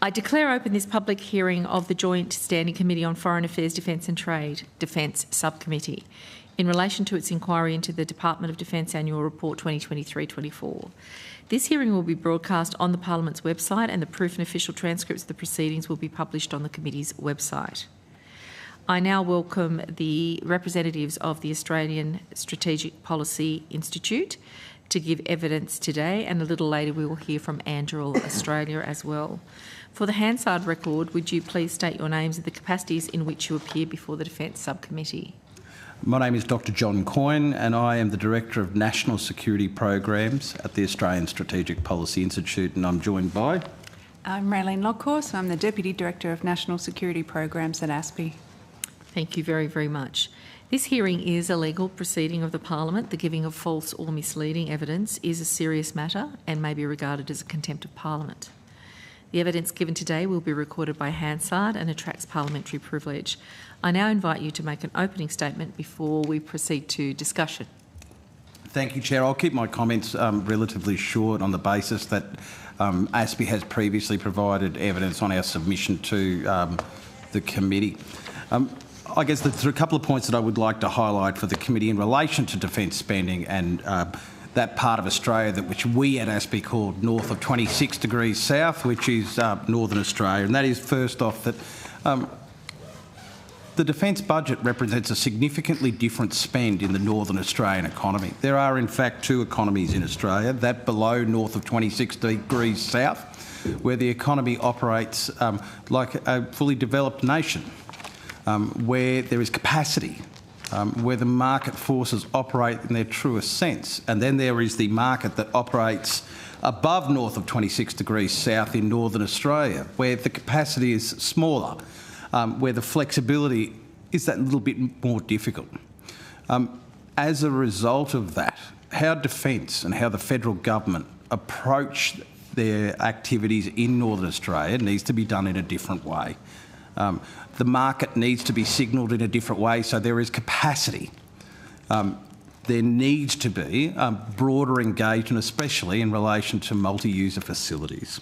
I declare open this public hearing of the Joint Standing Committee on Foreign Affairs, Defence and Trade, Defence Subcommittee, in relation to its inquiry into the Department of Defence Annual Report 2023-24. This hearing will be broadcast on the Parliament's website, and the proof and official transcripts of the proceedings will be published on the committee's website. I now welcome the representatives of the Australian Strategic Policy Institute to give evidence today, and a little later we will hear from Anduril Australia as well. For the Hansard record, would you please state your names and the capacities in which you appear before the Defence Subcommittee? My name is Dr John Coyne and I am the Director of National Security Programs at the Australian Strategic Policy Institute, and I'm joined by... I'm Raylene Lockhorse. I'm the Deputy Director of National Security Programs at ASPI. Thank you very, very much. This hearing is a legal proceeding of the Parliament. The giving of false or misleading evidence is a serious matter and may be regarded as a contempt of Parliament. The evidence given today will be recorded by Hansard and attracts parliamentary privilege. I now invite you to make an opening statement before we proceed to discussion. Thank you, Chair. I'll keep my comments relatively short on the basis that ASPI has previously provided evidence on our submission to the committee. I guess there are a couple of points that I would like to highlight for the committee in relation to defence spending and that part of Australia which we at ASPI call north of 26 degrees south, which is northern Australia. And that is, first off, that the defence budget represents a significantly different spend in the northern Australian economy. There are, in fact, two economies in Australia, that below north of 26 degrees south, where the economy operates like a fully developed nation. Where there is capacity, where the market forces operate in their truest sense. And then there is the market that operates above north of 26 degrees south in northern Australia, where the capacity is smaller, where the flexibility is that little bit more difficult. As a result of that, how defence and how the federal government approach their activities in northern Australia needs to be done in a different way. The market needs to be signalled in a different way, so there is capacity. There needs to be broader engagement, especially in relation to multi-user facilities.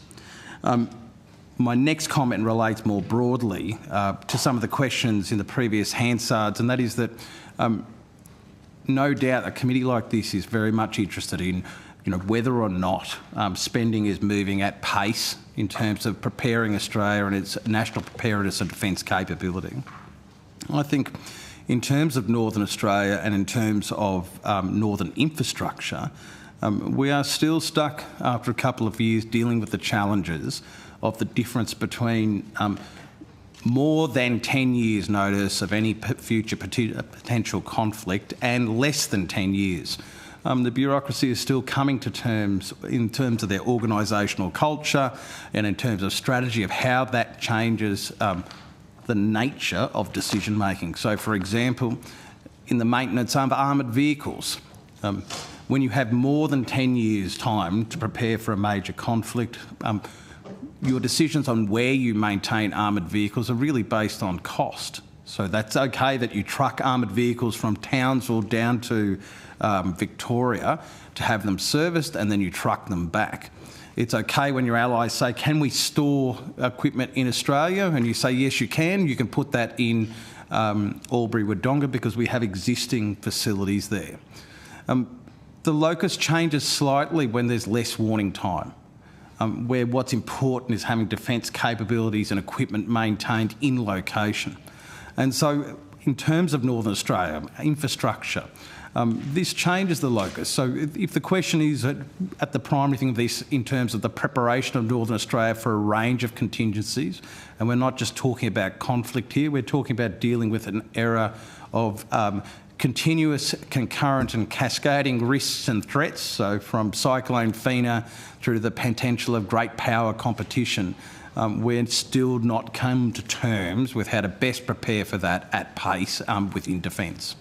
My next comment relates more broadly to some of the questions in the previous Hansards, and that is that no doubt a committee like this is very much interested in whether or not spending is moving at pace in terms of preparing Australia and its national preparedness and defence capability. I think in terms of northern Australia and in terms of northern infrastructure, we are still stuck after a couple of years dealing with the challenges of the difference between more than 10 years notice of any future potential conflict and less than 10 years. The bureaucracy is still coming to terms in terms of their organisational culture and in terms of strategy of how that changes the nature of decision making. So, for example, in the maintenance of armoured vehicles, when you have more than 10 years' time to prepare for a major conflict, your decisions on where you maintain armoured vehicles are really based on cost. So that's okay that you truck armoured vehicles from Townsville down to Victoria to have them serviced and then you truck them back. It's okay when your allies say, can we store equipment in Australia? And you say, yes, you can. You can put that in Albury-Wodonga because we have existing facilities there. The locus changes slightly when there's less warning time, where what's important is having defence capabilities and equipment maintained in location. And so in terms of Northern Australia, infrastructure, this changes the locus. So if the question is at the primary thing of this in terms of the preparation of Northern Australia for a range of contingencies, and we're not just talking about conflict here, we're talking about dealing with an era of continuous, concurrent and cascading risks and threats, so from Cyclone Fina through to the potential of great power competition, we're still not come to terms with how to best prepare for that at pace within defence.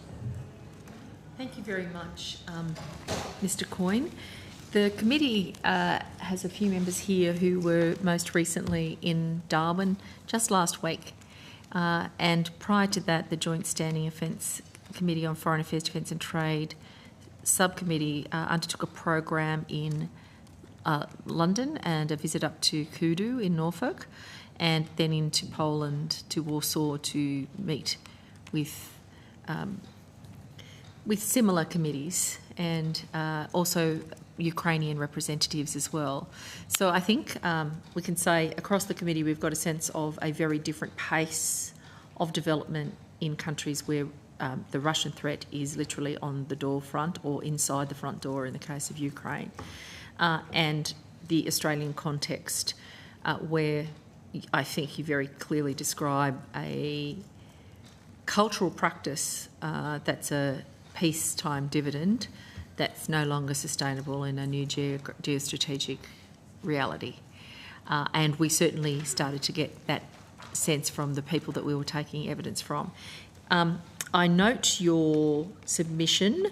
Thank you very much, Mr Coyne. The committee has a few members here who were most recently in Darwin just last week, and prior to that the Joint Standing Offence Committee on Foreign Affairs, Defence and Trade subcommittee undertook a program in London and a visit up to Kudu in Norfolk, and then into Poland to Warsaw to meet with similar committees and also Ukrainian representatives as well. So I think we can say across the committee we've got a sense of a very different pace of development in countries where the Russian threat is literally on the door front or inside the front door in the case of Ukraine, and the Australian context where I think you very clearly describe a cultural practice that's a peacetime dividend that's no longer sustainable in a new geostrategic reality. And we certainly started to get that sense from the people that we were taking evidence from. I note your submission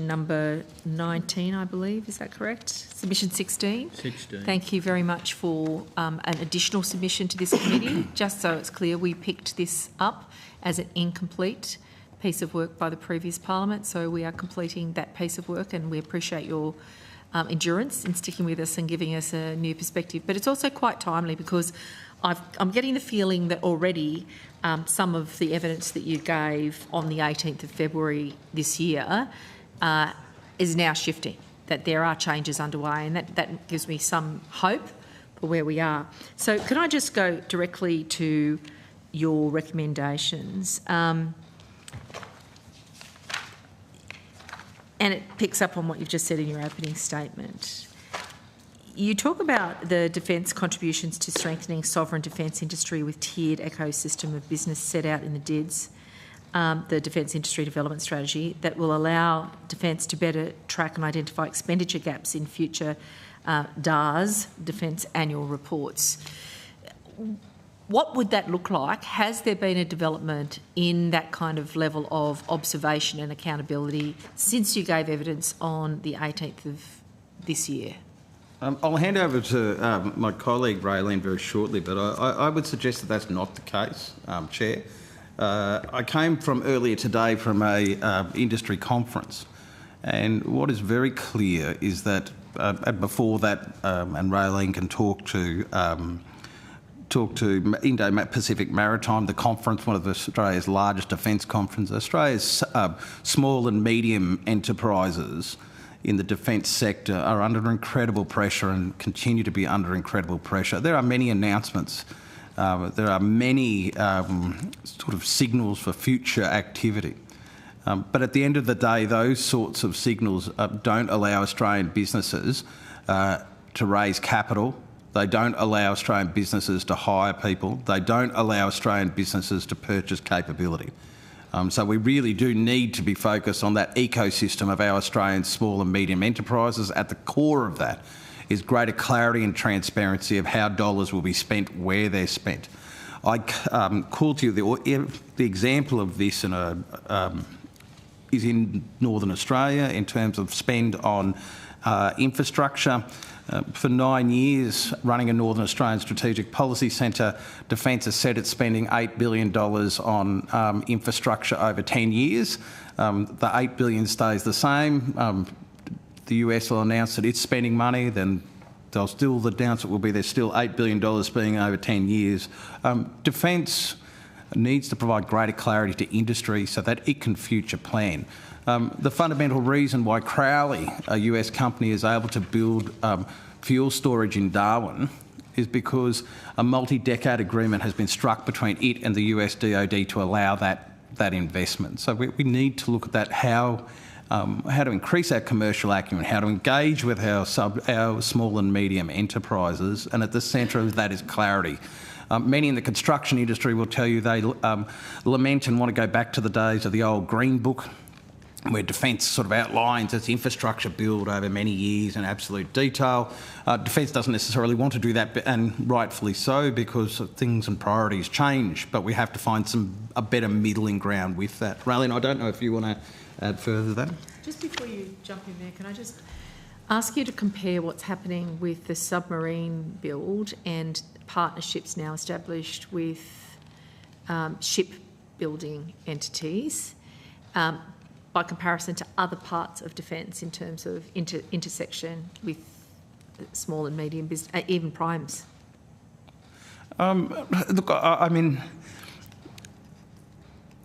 number 19, I believe, is that correct? Submission 16? 16. Thank you very much for an additional submission to this committee. Just so it's clear, we picked this up as an incomplete piece of work by the previous Parliament, so we are completing that piece of work, and we appreciate your endurance in sticking with us and giving us a new perspective. But it's also quite timely because I'm getting the feeling that already some of the evidence that you gave on the 18th of February this year is now shifting, that there are changes underway, and that gives me some hope for where we are. So can I just go directly to your recommendations? And it picks up on what you've just said in your opening statement. You talk about the defence contributions to strengthening sovereign defence industry with tiered ecosystem of business set out in the DIDS, the Defence Industry Development Strategy, that will allow defence to better track and identify expenditure gaps in future DARS, Defence Annual Reports. What would that look like? Has there been a development in that kind of level of observation and accountability since you gave evidence on the 18th of this year? I'll hand over to my colleague Raylene very shortly, but I would suggest that that's not the case, Chair. I came from earlier today from a industry conference, and what is very clear is that before that, and Raylene can talk to Indo-Pacific Maritime, the conference, one of Australia's largest defence conferences. Australia's small and medium enterprises in the defence sector are under incredible pressure and continue to be under incredible pressure. There are many announcements. There are many sort of signals for future activity. But at the end of the day, those sorts of signals don't allow Australian businesses to raise capital. They don't allow Australian businesses to hire people. They don't allow Australian businesses to purchase capability. So we really do need to be focused on that ecosystem of our Australian small and medium enterprises. At the core of that is greater clarity and transparency of how dollars will be spent, where they're spent. I call to you the example of this is in Northern Australia in terms of spend on infrastructure. For 9 years, running a Northern Australian Strategic Policy Centre, Defence has said it's spending $8 billion on infrastructure over 10 years. The $8 billion stays the same. The US will announce that it's spending money, then they'll still, the announcement will be there's still $8 billion spending over 10 years. Defence needs to provide greater clarity to industry so that it can future plan. The fundamental reason why Crowley, a US company, is able to build fuel storage in Darwin is because a multi-decade agreement has been struck between it and the US DoD to allow that investment. So we need to look at that, how to increase our commercial acumen, how to engage with our small and medium enterprises, and at the centre of that is clarity. Many in the construction industry will tell you they lament and want to go back to the days of the old Green Book, where Defence sort of outlines its infrastructure build over many years in absolute detail. Defence doesn't necessarily want to do that, and rightfully so, because things and priorities change, but we have to find a better middling ground with that. Raylene, I don't know if you want to add further to that? Just before you jump in there, can I just ask you to compare what's happening with the submarine build and partnerships now established with shipbuilding entities by comparison to other parts of defence in terms of intersection with small and medium business, even primes? Look, I mean,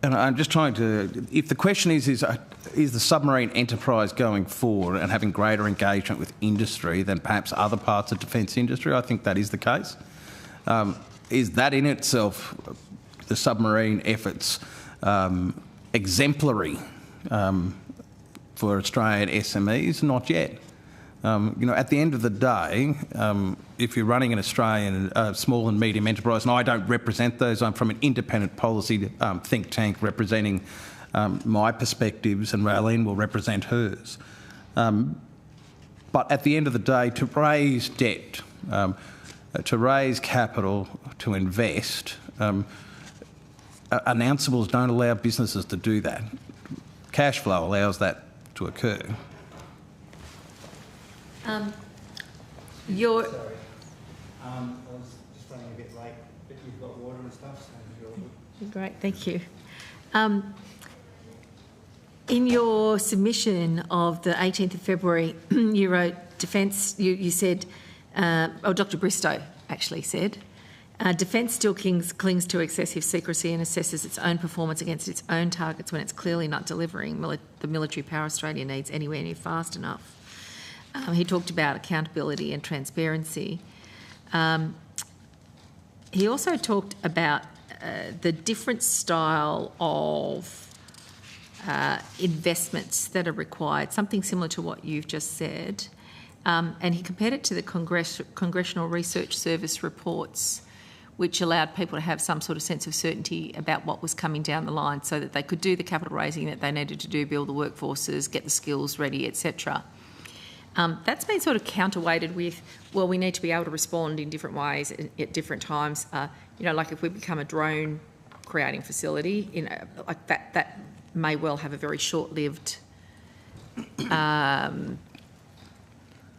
and I'm just trying to. If the question is the submarine enterprise going forward and having greater engagement with industry than perhaps other parts of defence industry, I think that is the case. Is that in itself, the submarine efforts, exemplary for Australian SMEs? Not yet. At the end of the day, if you're running an Australian small and medium enterprise, and I don't represent those, I'm from an independent policy think tank representing my perspectives, and Raylene will represent hers. But at the end of the day, to raise debt, to raise capital, to invest, announceables don't allow businesses to do that. Cash flow allows that to occur. Sorry. I was just running a bit late, but you've got water and stuff, so you're all good. Great, thank you. In your submission of the 18th of February, you wrote Defence, you said, Dr Bristow actually said, Defence still clings to excessive secrecy and assesses its own performance against its own targets when it's clearly not delivering the military power Australia needs anywhere near fast enough. He talked about accountability and transparency. He also talked about the different style of investments that are required, something similar to what you've just said. And he compared it to the Congressional Research Service reports, which allowed people to have some sort of sense of certainty about what was coming down the line so that they could do the capital raising that they needed to do, build the workforces, get the skills ready, etc. That's been sort of counterweighted with, well, we need to be able to respond in different ways at different times. Like if we become a drone creating facility, like that may well have a very short-lived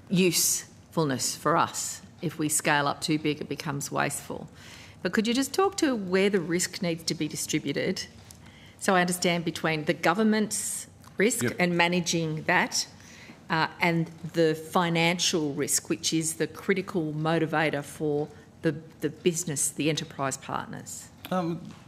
usefulness for us. If we scale up too big, it becomes wasteful. But could you just talk to where the risk needs to be distributed? So I understand between the government's risk and managing that, and the financial risk, which is the critical motivator for the business, the enterprise partners.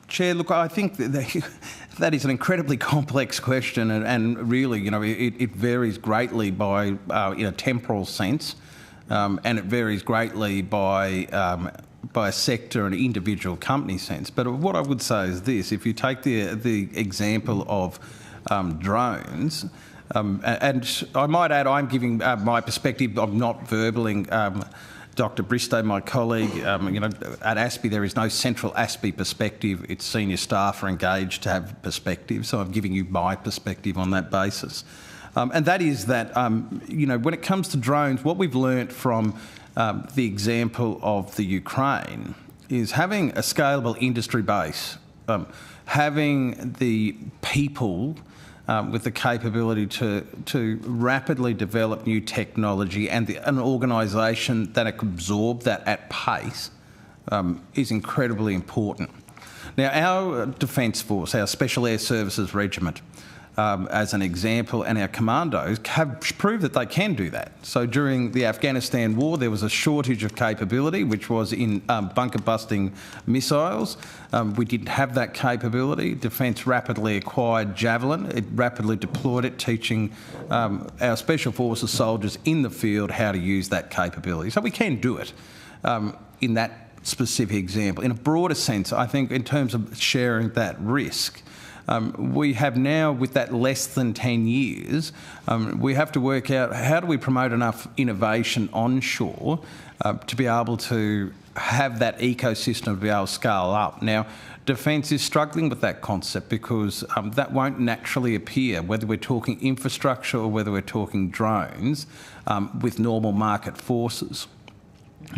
Chair, look, I think that is an incredibly complex question, and really, it varies greatly by in a temporal sense, and it varies greatly by a sector and individual company sense. But what I would say is this: if you take the example of drones. And I might add, I'm giving my perspective. I'm not verballing Dr Bristow, my colleague. At ASPI, there is no central ASPI perspective. Its senior staff are engaged to have perspective, so I'm giving you my perspective on that basis. And that is that, when it comes to drones, what we've learnt from the example of the Ukraine is having a scalable industry base, having the people with the capability to rapidly develop new technology and an organisation that can absorb that at pace is incredibly important. Now, our Defence Force, our Special Air Services Regiment, as an example, and our commandos have proved that they can do that. So during the Afghanistan war, there was a shortage of capability, which was in bunker-busting missiles. We didn't have that capability. Defence rapidly acquired Javelin. It rapidly deployed it, teaching our Special Forces soldiers in the field how to use that capability. So we can do it in that specific example. In a broader sense, I think in terms of sharing that risk, we have now, with that less than 10 years, we have to work out how do we promote enough innovation onshore to be able to have that ecosystem to be able to scale up. Now, Defence is struggling with that concept because that won't naturally appear, whether we're talking infrastructure or whether we're talking drones, with normal market forces.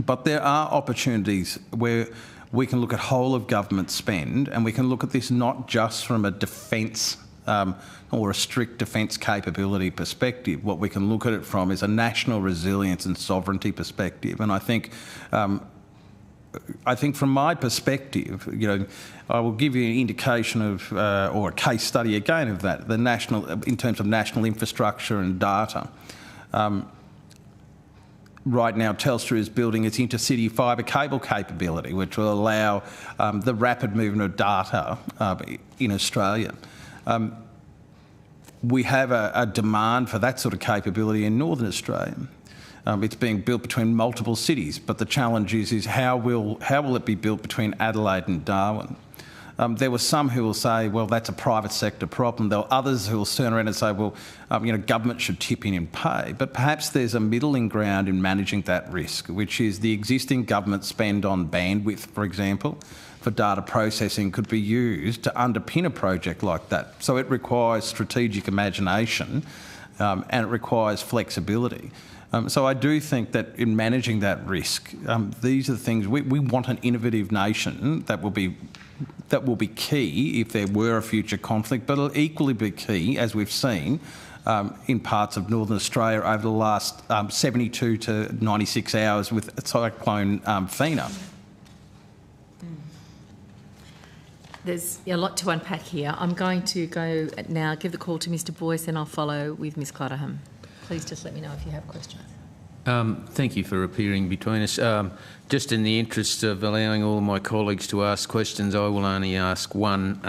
But there are opportunities where we can look at whole of government spend, and we can look at this not just from a defence or a strict defence capability perspective. What we can look at it from is a national resilience and sovereignty perspective. And I think from my perspective, I will give you an indication of, or a case study again of that, in terms of national infrastructure and data. right now Telstra is building its intercity fibre cable capability, which will allow the rapid movement of data in Australia. We have a demand for that sort of capability in Northern Australia. It's being built between multiple cities, but the challenge is how will it be built between Adelaide and Darwin? There were some who will say, well, that's a private sector problem. There are others who will turn around and say, well, government should tip in and pay. But perhaps there's a middling ground in managing that risk, which is the existing government spend on bandwidth, for example, for data processing could be used to underpin a project like that. So it requires strategic imagination and it requires flexibility. So I do think that in managing that risk, these are the things we want an innovative nation that will be key if there were a future conflict, but it'll equally be key, as we've seen in parts of Northern Australia over the last 72 to 96 hours with Cyclone Fina. There's a lot to unpack here. I'm going to go now, give the call to Mr Boyce, and I'll follow with Ms Clatterham. Please just let me know if you have questions. Thank you for appearing between us. Just in the interest of allowing all of my colleagues to ask questions, I will only ask one,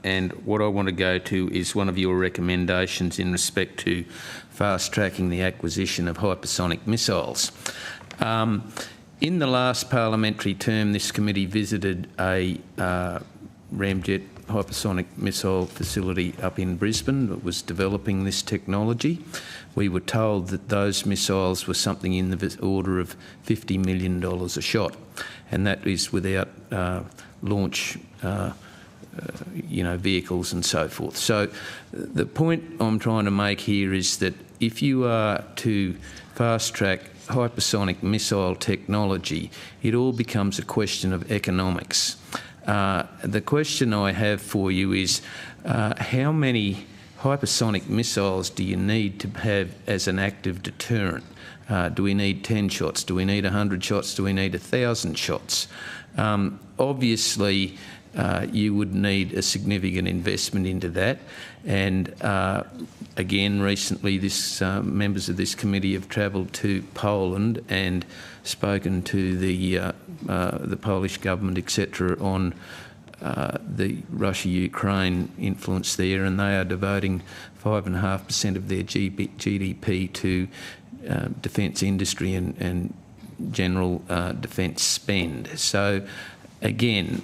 and what I want to go to is one of your recommendations in respect to fast-tracking the acquisition of hypersonic missiles. In the last parliamentary term, this committee visited a ramjet hypersonic missile facility up in Brisbane that was developing this technology. We were told that those missiles were something in the order of $50 million a shot, and that is without launch vehicles and so forth. So the point I'm trying to make here is that if you are to fast-track hypersonic missile technology, it all becomes a question of economics. The question I have for you is how many hypersonic missiles do you need to have as an active deterrent? Do we need 10 shots? Do we need 100 shots? Do we need 1,000 shots? Obviously, you would need a significant investment into that. And again, recently, members of this committee have travelled to Poland and spoken to the Polish government, etc., on the Russia-Ukraine influence there, and they are devoting 5.5% of their GDP to defence industry and general defence spend. So again,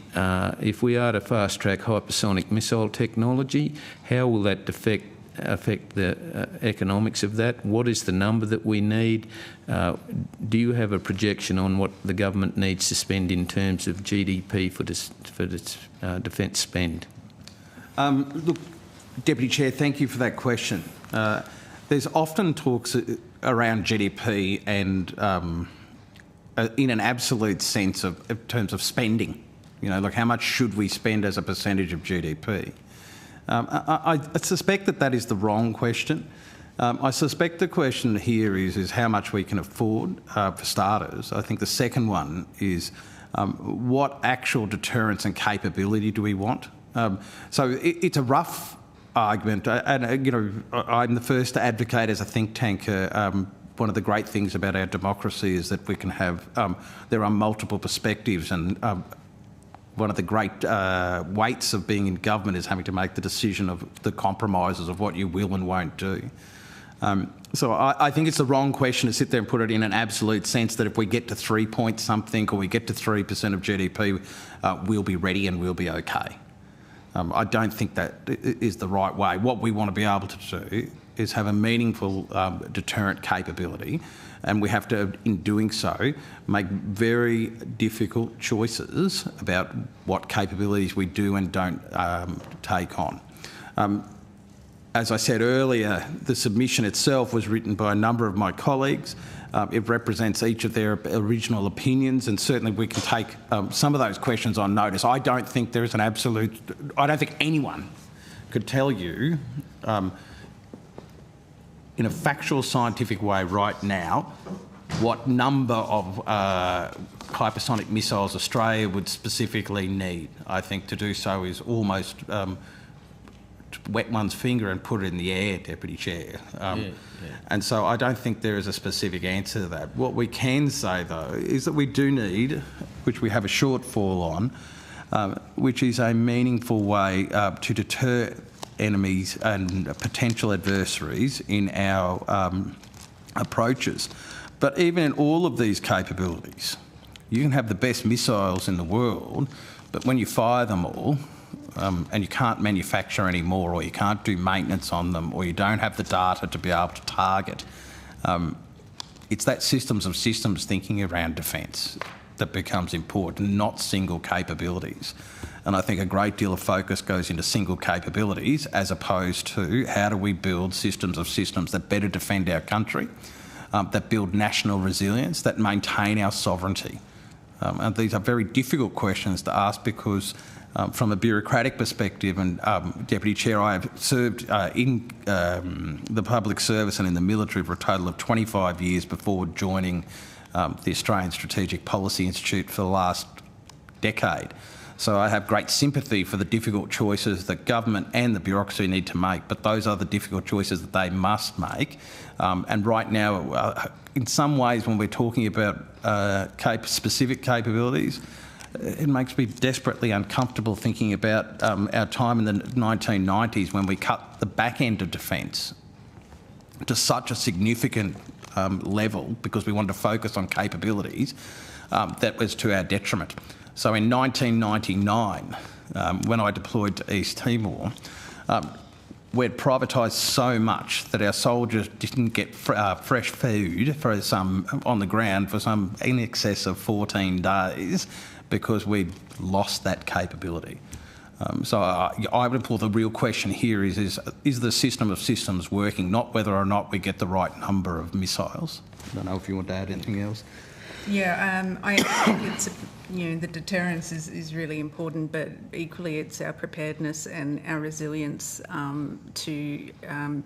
if we are to fast-track hypersonic missile technology, how will that affect the economics of that? What is the number that we need? Do you have a projection on what the government needs to spend in terms of GDP for its defence spend? Look, Deputy Chair, thank you for that question. There's often talks around GDP and in an absolute sense in terms of spending. Like how much should we spend as a percentage of GDP? I suspect that is the wrong question. I suspect the question here is how much we can afford, for starters. I think the second one is what actual deterrence and capability do we want? So it's a rough argument, and I'm the first to advocate as a think tank. One of the great things about our democracy is that we can have there are multiple perspectives, and one of the great weights of being in government is having to make the decision of the compromises of what you will and won't do. So I think it's the wrong question to sit there and put it in an absolute sense that if we get to 3 point something or we get to 3% of GDP, we'll be ready and we'll be okay. I don't think that is the right way. What we want to be able to do is have a meaningful deterrent capability, and we have to, in doing so, make very difficult choices about what capabilities we do and don't take on. As I said earlier, the submission itself was written by a number of my colleagues. It represents each of their original opinions, and certainly we can take some of those questions on notice. I don't think there is an absolute... I don't think anyone could tell you in a factual, scientific way right now what number of hypersonic missiles Australia would specifically need. I think to do so is almost wet one's finger and put it in the air, Deputy Chair. And so I don't think there is a specific answer to that. What we can say, though, is that we do need, which we have a shortfall on, which is a meaningful way to deter enemies and potential adversaries in our approaches. But even in all of these capabilities, you can have the best missiles in the world, but when you fire them all, and you can't manufacture any more, or you can't do maintenance on them, or you don't have the data to be able to target, it's that systems of systems thinking around defence that becomes important, not single capabilities. And I think a great deal of focus goes into single capabilities as opposed to how do we build systems of systems that better defend our country, that build national resilience, that maintain our sovereignty. And these are very difficult questions to ask because from a bureaucratic perspective, and Deputy Chair, I have served in the public service and in the military for a total of 25 years before joining the Australian Strategic Policy Institute for the last decade. So I have great sympathy for the difficult choices that government and the bureaucracy need to make, but those are the difficult choices that they must make. And right now, in some ways, when we're talking about specific capabilities, it makes me desperately uncomfortable thinking about our time in the 1990s when we cut the back end of defence to such a significant level because we wanted to focus on capabilities that was to our detriment. So in 1999, when I deployed to East Timor, we'd privatised so much that our soldiers didn't get fresh food on the ground for some in excess of 14 days because we'd lost that capability. So I would pull the real question here is the system of systems working, not whether or not we get the right number of missiles. I don't know if you want to add anything else. Yeah, I think it's, the deterrence is really important, but equally it's our preparedness and our resilience to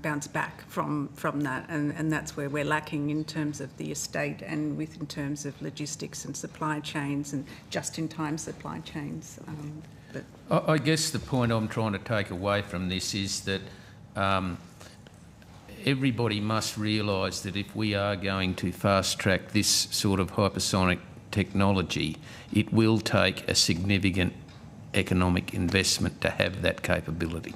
bounce back from that, and that's where we're lacking in terms of the estate and in terms of logistics and supply chains and just-in-time supply chains. I guess the point I'm trying to take away from this is that everybody must realise that if we are going to fast-track this sort of hypersonic technology, it will take a significant economic investment to have that capability.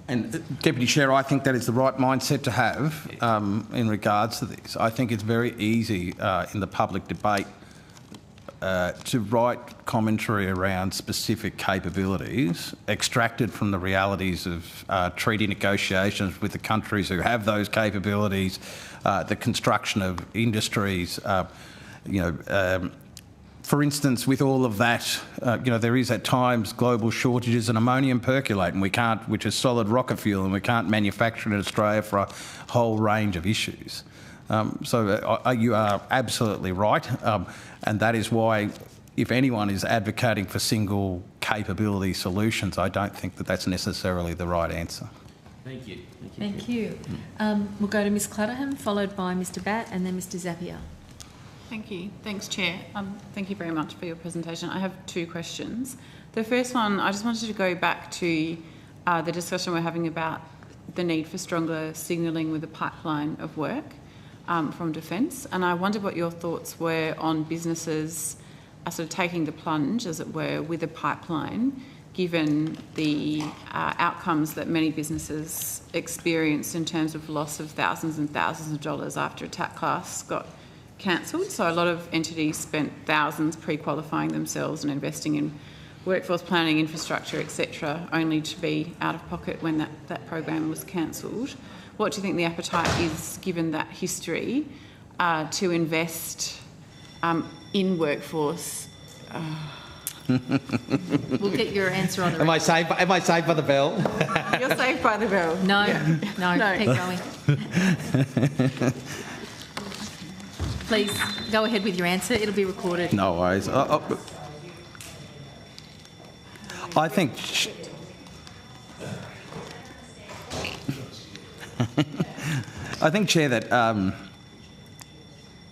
And Deputy Chair, I think that is the right mindset to have in regards to this. I think it's very easy in the public debate to write commentary around specific capabilities extracted from the realities of treaty negotiations with the countries who have those capabilities, the construction of industries, for instance, with all of that, there is at times global shortages in ammonium percolate, and we can't, which is solid rocket fuel, and we can't manufacture it in Australia for a whole range of issues. So you are absolutely right, and that is why if anyone is advocating for single capability solutions, I don't think that that's necessarily the right answer. Thank you. Thank you. We'll go to Ms Clutterham, followed by Mr Batt and then Mr Zapier. Thank you. Thanks, Chair. Thank you very much for your presentation. I have two questions. The first one, I just wanted to go back to the discussion we're having about the need for stronger signalling with a pipeline of work from Defence, and I wondered what your thoughts were on businesses sort of taking the plunge, as it were, with a pipeline, given the outcomes that many businesses experienced in terms of loss of thousands and thousands of dollars after attack class got cancelled. So a lot of entities spent thousands pre-qualifying themselves and investing in workforce planning, infrastructure, etc., only to be out of pocket when that program was cancelled. What do you think the appetite is, given that history, to invest in workforce? We'll get your answer on the Am I saved by the bell? You're saved by the bell. No, Yeah. no, keep going. Please go ahead with your answer. It'll be recorded. No worries. I think... I think, Chair, that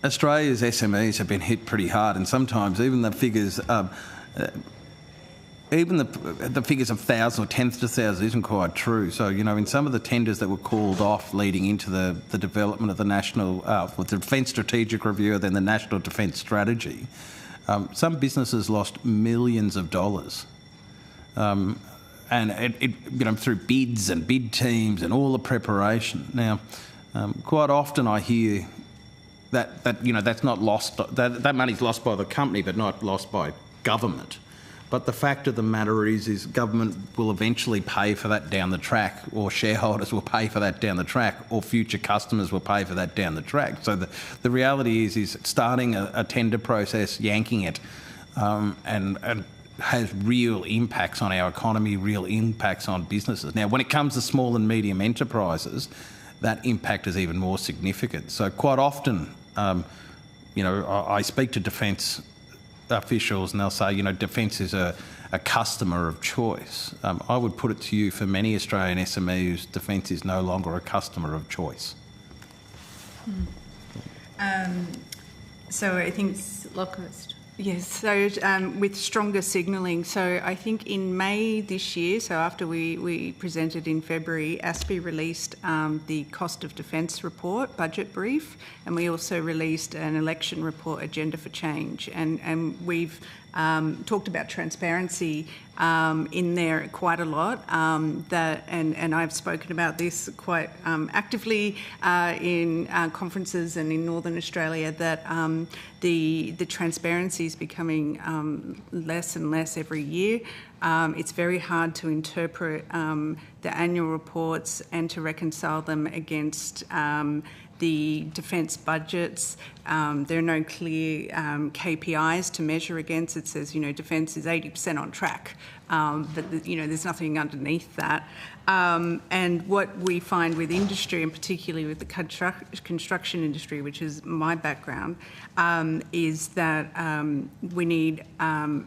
Australia's SMEs have been hit pretty hard, and sometimes even the figures even the figures of thousands or tenths of thousands isn't quite true. So, you know, in some of the tenders that were called off leading into the development of the national, with the Defence Strategic Review, then the National Defence Strategy, some businesses lost millions of dollars. And it you know, through bids and bid teams and all the preparation. Now, quite often I hear that you know, that's not lost, that money's lost by the company but not lost by government. But the fact of the matter is government will eventually pay for that down the track, or shareholders will pay for that down the track, or future customers will pay for that down the track. So the reality is starting a tender process, yanking it, and has real impacts on our economy, real impacts on businesses. Now, when it comes to small and medium enterprises, that impact is even more significant. So quite often, you know, I speak to defence officials and they'll say, you know, defence is a customer of choice. I would put it to you, for many Australian SMEs, defence is no longer a customer of choice. So I think... Lockhurst. Yes, so with stronger signalling. So I think in May this year, so after we presented in February, ASPI released the Cost of Defence report, budget brief, and we also released an election report, Agenda for Change. And we've talked about transparency in there quite a lot. And I've spoken about this quite actively in conferences and in Northern Australia, that the transparency is becoming less and less every year. It's very hard to interpret the annual reports and to reconcile them against the defence budgets. There are no clear KPIs to measure against. It says, you know, defence is 80% on track, but you know, there's nothing underneath that. And what we find with industry, and particularly with the construction industry, which is my background, is that we need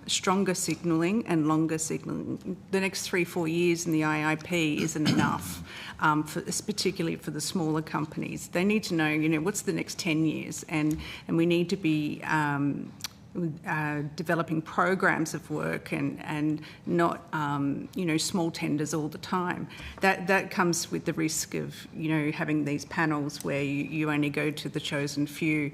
stronger signalling and longer signalling. The next 3-4 years in the IIP isn't enough, particularly for the smaller companies. They need to know, you know, what's the next 10 years, and we need to be developing programs of work and not you know, small tenders all the time. That comes with the risk of, you know, having these panels where you only go to the chosen few,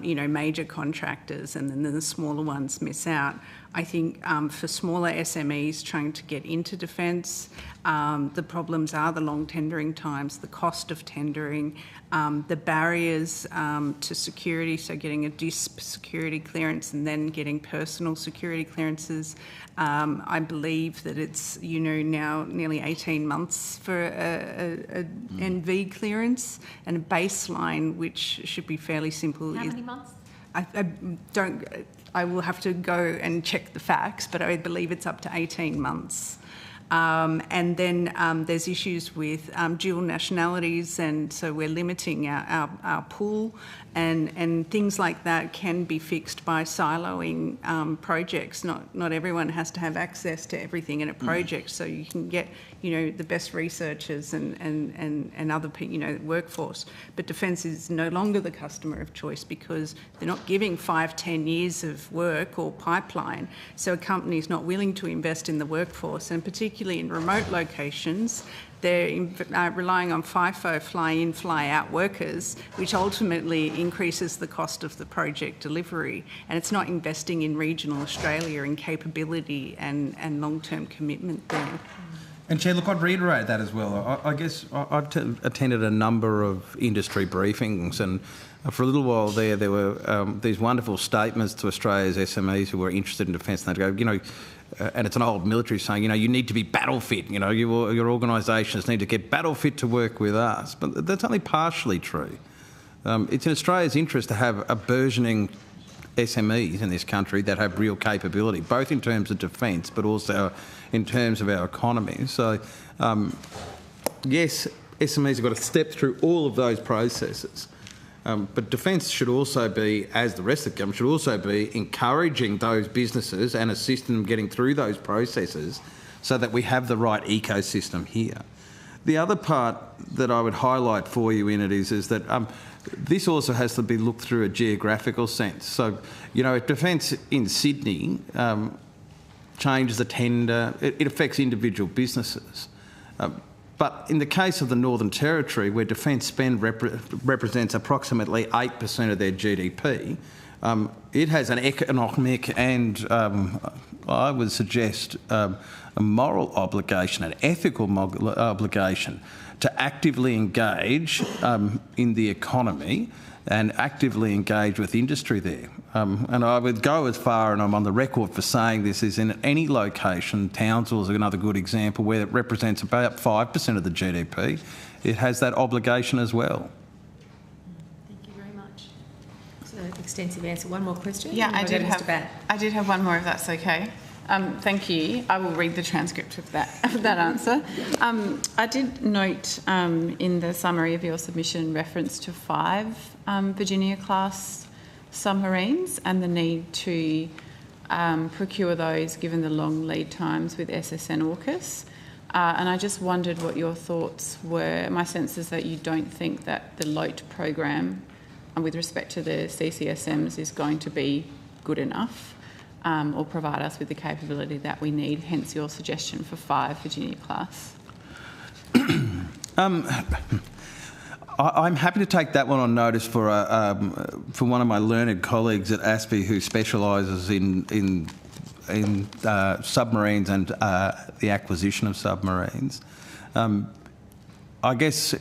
you know, major contractors, and then the smaller ones miss out. I think for smaller SMEs trying to get into defence, the problems are the long tendering times, the cost of tendering, the barriers to security, so getting a DISP security clearance and then getting personal security clearances. I believe that it's, you know, now nearly 18 months for a NV clearance, and a baseline which should be fairly simple. How many months? I will have to go and check the facts, but I believe it's up to 18 months. And then there's issues with dual nationalities, and so we're limiting our pool, and things like that can be fixed by siloing projects. Not everyone has to have access to everything in a project, so you can get, you know, the best researchers and other people, you know, workforce. But defence is no longer the customer of choice because they're not giving 5-10 years of work or pipeline. So a company is not willing to invest in the workforce, and particularly in remote locations, they're relying on FIFO, fly-in, fly-out workers, which ultimately increases the cost of the project delivery. And it's not investing in regional Australia in capability and long-term commitment there. And Chair, look, I'd reiterate that as well. I guess I've attended a number of industry briefings, and for a little while there were these wonderful statements to Australia's SMEs who were interested in defence, and they'd go, you know, and it's an old military saying, you know, you need to be battle fit, you know, your organisations need to get battle fit to work with us. But that's only partially true. It's in Australia's interest to have a burgeoning SMEs in this country that have real capability, both in terms of defence but also in terms of our economy. So, yes, SMEs have got to step through all of those processes. But defence should also be, as the rest of the government, should also be encouraging those businesses and assisting them getting through those processes so that we have the right ecosystem here. The other part that I would highlight for you in it is that this also has to be looked through a geographical sense. So, you know, if defence in Sydney changes the tender. It affects individual businesses. But in the case of the Northern Territory, where defence spend represents approximately 8% of their GDP, it has an economic and, I would suggest, a moral obligation, an ethical obligation to actively engage in the economy and actively engage with industry there. And I would go as far, and I'm on the record for saying this, is in any location, Townsville is another good example, where it represents about 5% of the GDP. It has that obligation as well. Thank you very much. So, extensive answer. One more question? Yeah, I did have one more, if that's okay. Thank you. I will read the transcript of that answer. I did note in the summary of your submission reference to 5 Virginia-class submarines and the need to procure those given the long lead times with SSN AUKUS. And I just wondered what your thoughts were. My sense is that you don't think that the LOTE program with respect to the CCSMs is going to be good enough. Or provide us with the capability that we need, hence your suggestion for 5 Virginia-class? I'm happy to take that one on notice for one of my learned colleagues at ASPE who specialises in submarines and the acquisition of submarines. I guess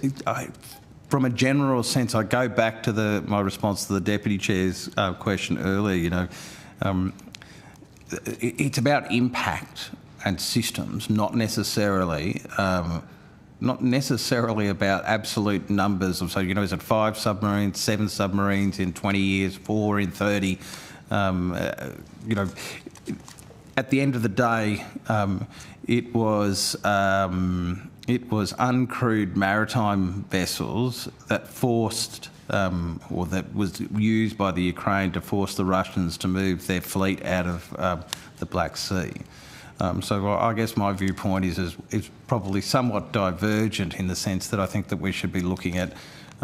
from a general sense, I go back to my response to the Deputy Chair's question earlier. You know, it's about impact and systems, not necessarily about absolute numbers of, so, you know, is it 5 submarines, 7 submarines in 20 years, 4 in 30? You know, at the end of the day, it was uncrewed maritime vessels that forced or that was used by the Ukraine to force the Russians to move their fleet out of the Black Sea. So I guess my viewpoint is probably somewhat divergent in the sense that I think that we should be looking at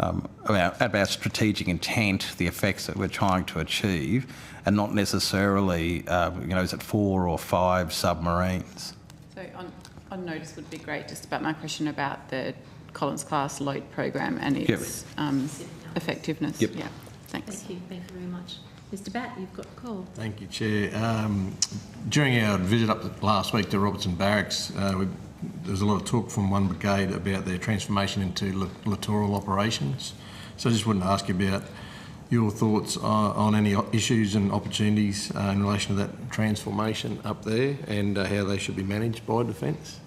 our strategic intent, the effects that we're trying to achieve, and not necessarily, you know, is it 4 or 5 submarines? So on notice would be great, just about my question about the Collins-class LOTE program and its effectiveness. Yep. Yeah, thanks. Thank you very much. Mr. Batt, you've got the call. Thank you, Chair. During our visit up last week to Robertson Barracks, there was a lot of talk from one brigade about their transformation into littoral operations. So I just wanted to ask you about your thoughts on any issues and opportunities in relation to that transformation up there and how they should be managed by Defence.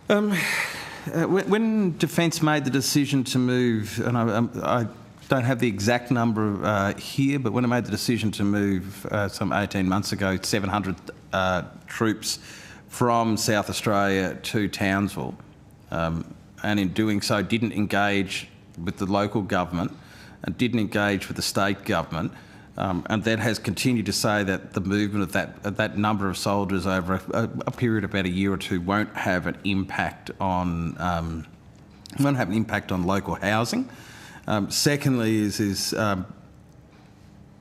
When Defence made the decision to move, and I don't have the exact number here, but when it made the decision to move some 18 months ago, 700 troops from South Australia to Townsville, and in doing so didn't engage with the local government and didn't engage with the state government, and then has continued to say that the movement of that number of soldiers over a period of about a year or two won't have an impact on local housing. Secondly,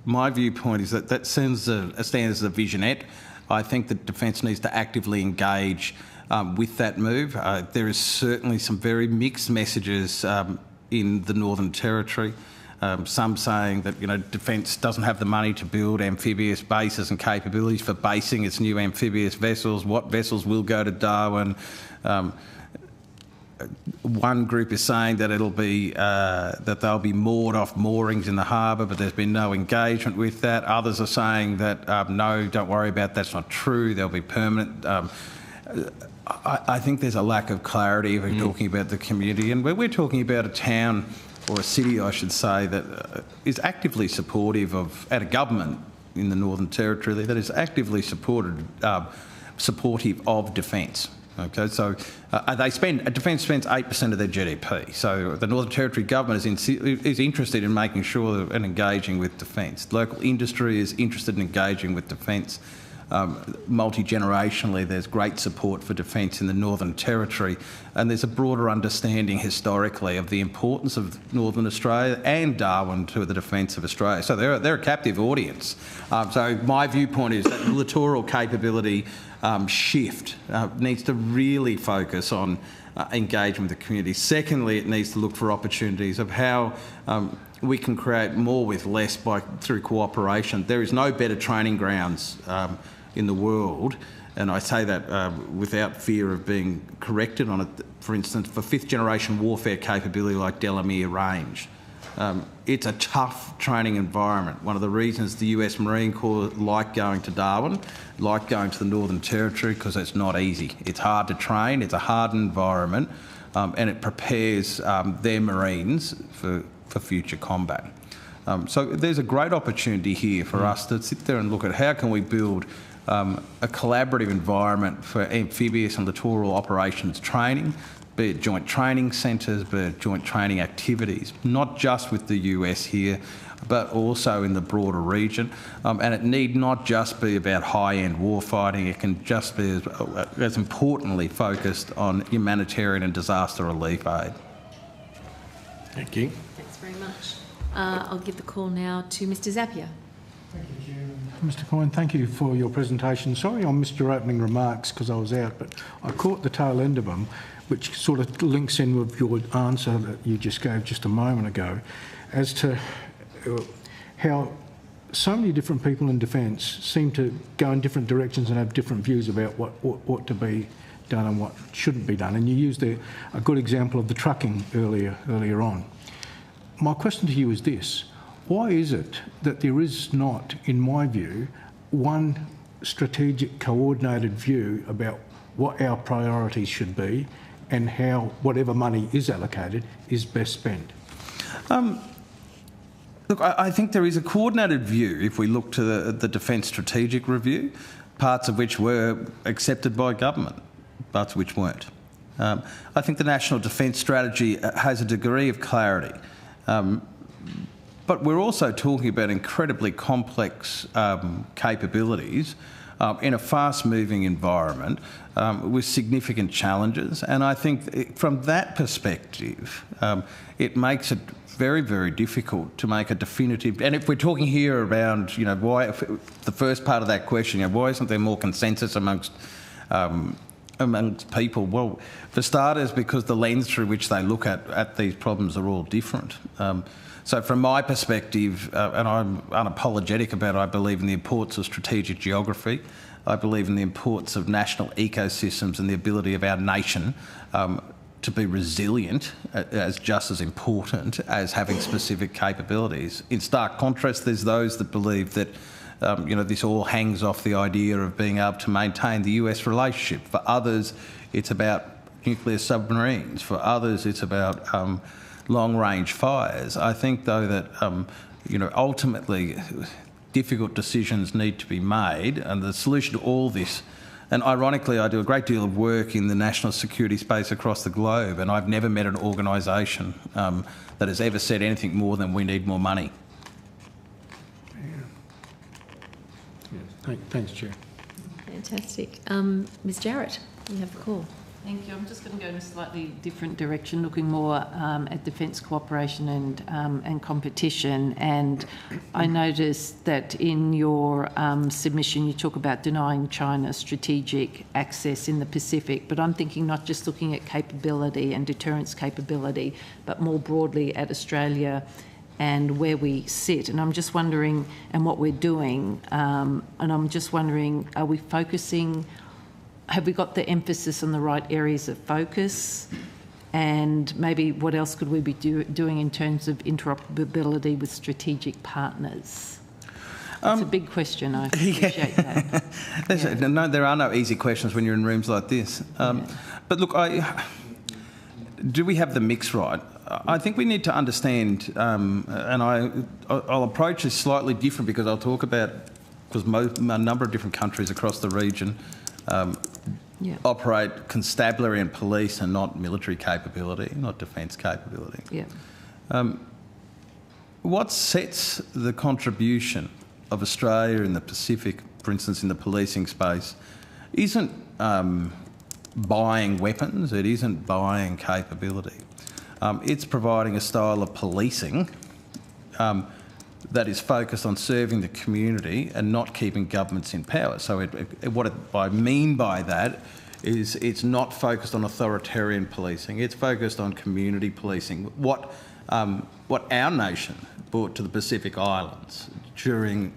my viewpoint is that stands as a visionette. I think that Defence needs to actively engage with that move. There is certainly some very mixed messages in the Northern Territory. Some saying that, you know, Defence doesn't have the money to build amphibious bases and capabilities for basing its new amphibious vessels. What vessels will go to Darwin? One group is saying that it'll be that they'll be moored off moorings in the harbour, but there's been no engagement with that. Others are saying that no, don't worry about that, that's not true. They'll be permanent. I think there's a lack of clarity if we're talking about the community, and we're talking about a town or a city, I should say, that is actively supportive of, at a government in the Northern Territory that is actively supportive of Defence. Okay, so Defence spends 8% of their GDP. So the Northern Territory government is interested in making sure and engaging with Defence. Local industry is interested in engaging with Defence. multi-generationally, there's great support for defence in the Northern Territory, and there's a broader understanding historically of the importance of Northern Australia and Darwin to the defence of Australia. So they're a captive audience. So my viewpoint is that littoral capability shift needs to really focus on engagement with the community. Secondly, it needs to look for opportunities of how we can create more with less through cooperation. There is no better training grounds in the world, and I say that without fear of being corrected on it. For instance, for fifth generation warfare capability like Delamere Range, it's a tough training environment. One of the reasons the US Marine Corps like going to Darwin, like going to the Northern Territory, because it's not easy. It's hard to train, it's a hard environment, and it prepares their Marines for future combat. So there's a great opportunity here for us to sit there and look at how can we build a collaborative environment for amphibious and littoral operations training, be it joint training centres, be it joint training activities, not just with the US here, but also in the broader region. And it need not just be about high-end warfighting, it can just be as importantly focused on humanitarian and disaster relief aid. Thank you. Thanks very much. I'll give the call now to Mr Zapier. Thank you, Chairman. Mr Coyne, thank you for your presentation. Sorry I missed your opening remarks because I was out, but I caught the tail end of them, which sort of links in with your answer that you just gave just a moment ago, as to how so many different people in defence seem to go in different directions and have different views about what ought to be done and what shouldn't be done. And you used a good example of the trucking earlier on. My question to you is this: why is it that there is not, in my view, one strategic coordinated view about what our priorities should be and how whatever money is allocated is best spent? Look, I think there is a coordinated view if we look to the Defence Strategic Review, parts of which were accepted by government, parts of which weren't. I think the National Defence Strategy has a degree of clarity. But we're also talking about incredibly complex capabilities in a fast-moving environment with significant challenges. And I think from that perspective, it makes it very, very difficult to make a definitive... And if we're talking here around, why, the first part of that question, why isn't there more consensus amongst people? Well, for starters, because the lens through which they look at these problems are all different. So from my perspective, and I'm unapologetic about it, I believe in the importance of strategic geography. I believe in the importance of national ecosystems and the ability of our nation to be resilient as just as important as having specific capabilities. In stark contrast, there's those that believe that this all hangs off the idea of being able to maintain the US relationship. For others, it's about nuclear submarines. For others, it's about long-range fires. I think, though, that ultimately difficult decisions need to be made, and the solution to all this. And ironically, I do a great deal of work in the national security space across the globe, and I've never met an organisation that has ever said anything more than we need more money. Thanks, Chair. Fantastic. Ms Jarrett, you have the call. Thank you. I'm just going to go in a slightly different direction, looking more at defence cooperation and competition. And I noticed that in your submission you talk about denying China strategic access in the Pacific, but I'm thinking not just looking at capability and deterrence capability, but more broadly at Australia and where we sit. And I'm just wondering, and what we're doing, and I'm just wondering, are we focusing... Have we got the emphasis on the right areas of focus? And maybe what else could we be doing in terms of interoperability with strategic partners? It's a big question, I appreciate that. No, there are no easy questions when you're in rooms like this. But look, do we have the mix right? I think we need to understand, and I'll approach this slightly different because I'll talk about, because a number of different countries across the region operate constabulary and police and not military capability, not defence capability. What sets the contribution of Australia in the Pacific for instance, in the policing space, isn't buying weapons, it isn't buying capability. It's providing a style of policing that is focused on serving the community and not keeping governments in power. So what I mean by that is it's not focused on authoritarian policing, it's focused on community policing. What our nation brought to the Pacific Islands during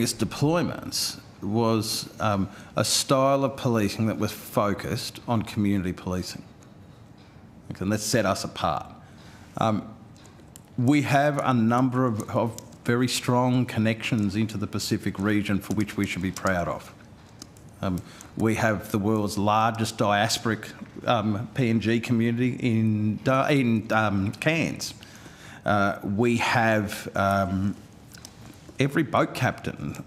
its deployments was a style of policing that was focused on community policing. Okay, and that set us apart. We have a number of very strong connections into the Pacific region for which we should be proud of. We have the world's largest diasporic PNG community in Cairns. We have every boat captain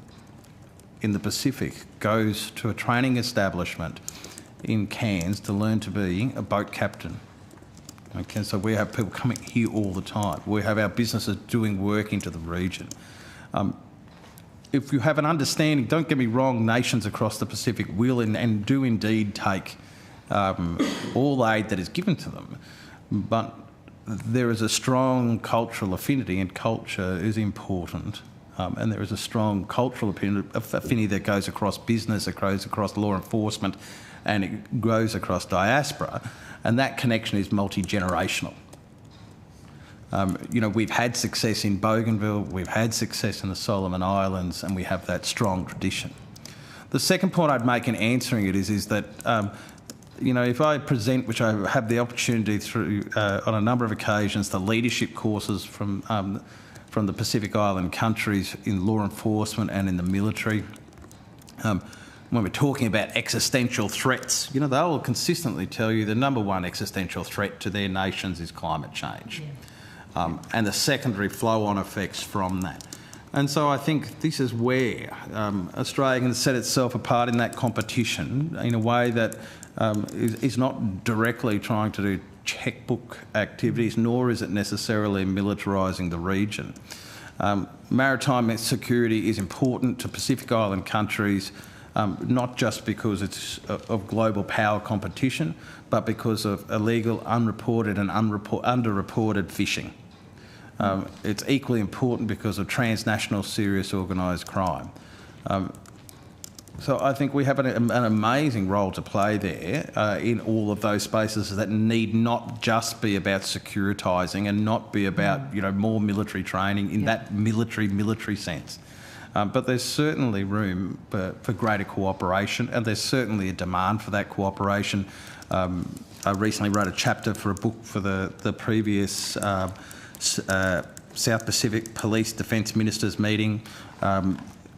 in the Pacific goes to a training establishment in Cairns to learn to be a boat captain. Okay, so we have people coming here all the time. We have our businesses doing work into the region. If you have an understanding, don't get me wrong, nations across the Pacific will and do indeed take all aid that is given to them, but there is a strong cultural affinity, and culture is important. And there is a strong cultural affinity that goes across business, it goes across law enforcement, and it goes across diaspora. And that connection is multi-generational. We've had success in Bougainville, we've had success in the Solomon Islands, and we have that strong tradition. The second point I'd make in answering it is that, if I present, which I have the opportunity through on a number of occasions, the leadership courses from the Pacific Island countries in law enforcement and in the military. When we're talking about existential threats, they will consistently tell you the number one existential threat to their nations is climate change. Yeah. And the secondary flow-on effects from that. And so I think this is where Australia can set itself apart in that competition in a way that is not directly trying to do checkbook activities, nor is it necessarily militarising the region. Maritime security is important to Pacific Island countries, not just because it's of global power competition, but because of illegal, unreported and underreported fishing. It's equally important because of transnational serious organised crime. So I think we have an amazing role to play there in all of those spaces that need not just be about securitising and not be about more military training in that military sense. But there's certainly room for greater cooperation, and there's certainly a demand for that cooperation. I recently wrote a chapter for a book for the previous South Pacific Police Defence Ministers meeting.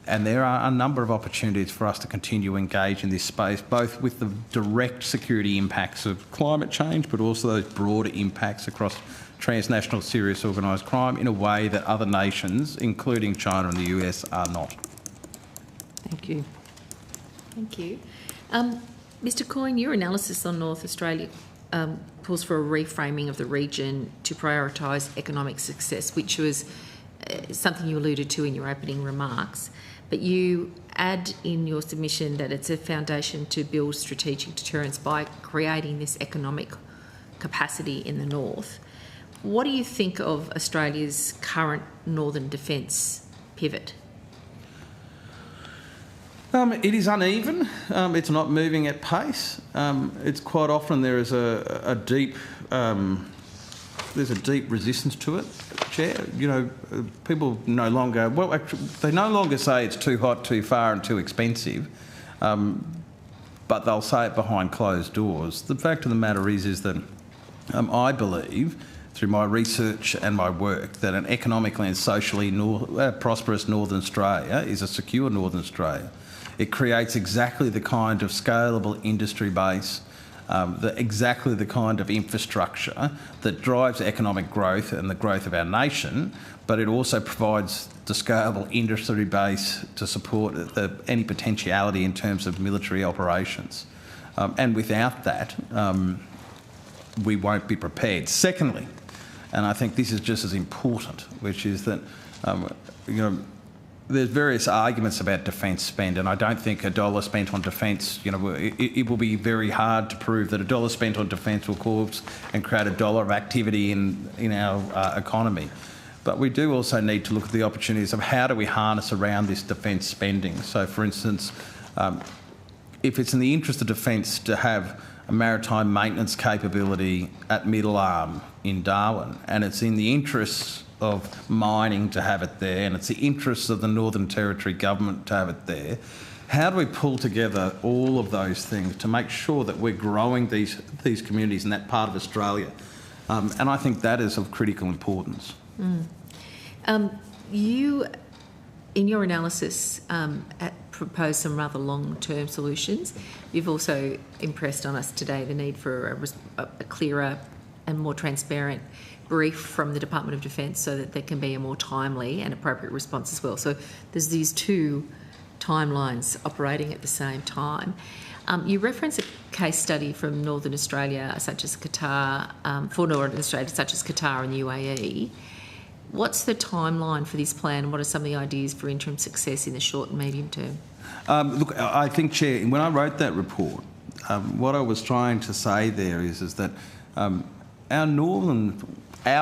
And there are a number of opportunities for us to continue to engage in this space, both with the direct security impacts of climate change, but also those broader impacts across transnational serious organised crime in a way that other nations, including China and the US, are not. Thank you. Thank you. Mr. Coyne, your analysis on North Australia calls for a reframing of the region to prioritise economic success, which was something you alluded to in your opening remarks. But you add in your submission that it's a foundation to build strategic deterrence by creating this economic capacity in the north. What do you think of Australia's current northern defence pivot? It is uneven. It's not moving at pace. It's quite often there is a deep resistance to it, Chair. People no longer they no longer say it's too hot, too far, and too expensive, but they'll say it behind closed doors. The fact of the matter is that I believe, through my research and my work, that an economically and socially prosperous Northern Australia is a secure Northern Australia. It creates exactly the kind of scalable industry base, exactly the kind of infrastructure that drives economic growth and the growth of our nation, but it also provides the scalable industry base to support any potentiality in terms of military operations. And without that, we won't be prepared. Secondly, and I think this is just as important, which is that there's various arguments about defence spend, and I don't think a dollar spent on defence, it will be very hard to prove that a dollar spent on defence will cause and create a dollar of activity in our economy. But we do also need to look at the opportunities of how do we harness around this defence spending. So, for instance, if it's in the interest of defence to have a maritime maintenance capability at Middle Arm in Darwin, and it's in the interests of mining to have it there, and it's the interests of the Northern Territory government to have it there. How do we pull together all of those things to make sure that we're growing these communities in that part of Australia? And I think that is of critical importance. You, in your analysis, proposed some rather long-term solutions. You've also impressed on us today the need for a clearer and more transparent brief from the Department of Defence so that there can be a more timely and appropriate response as well. So there's these two timelines operating at the same time. You reference a case study from Northern Australia, such as Qatar, for Northern Australia, such as Qatar and UAE. What's the timeline for this plan, and what are some of the ideas for interim success in the short and medium term? Look, I think, Chair, when I wrote that report, what I was trying to say there is that our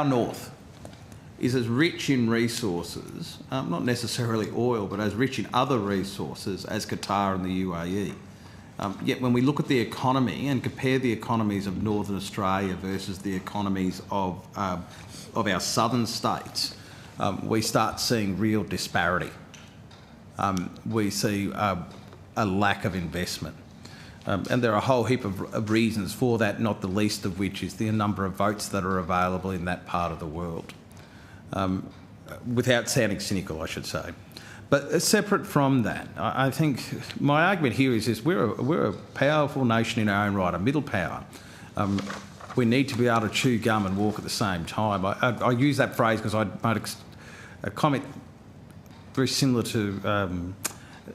north is as rich in resources, not necessarily oil, but as rich in other resources as Qatar and the UAE. Yet when we look at the economy and compare the economies of Northern Australia versus the economies of our southern states, we start seeing real disparity. We see a lack of investment. And there are a whole heap of reasons for that, not the least of which is the number of votes that are available in that part of the world. Without sounding cynical, I should say. But separate from that, I think my argument here is we're a powerful nation in our own right, a middle power. We need to be able to chew gum and walk at the same time. I use that phrase because I made a comment very similar to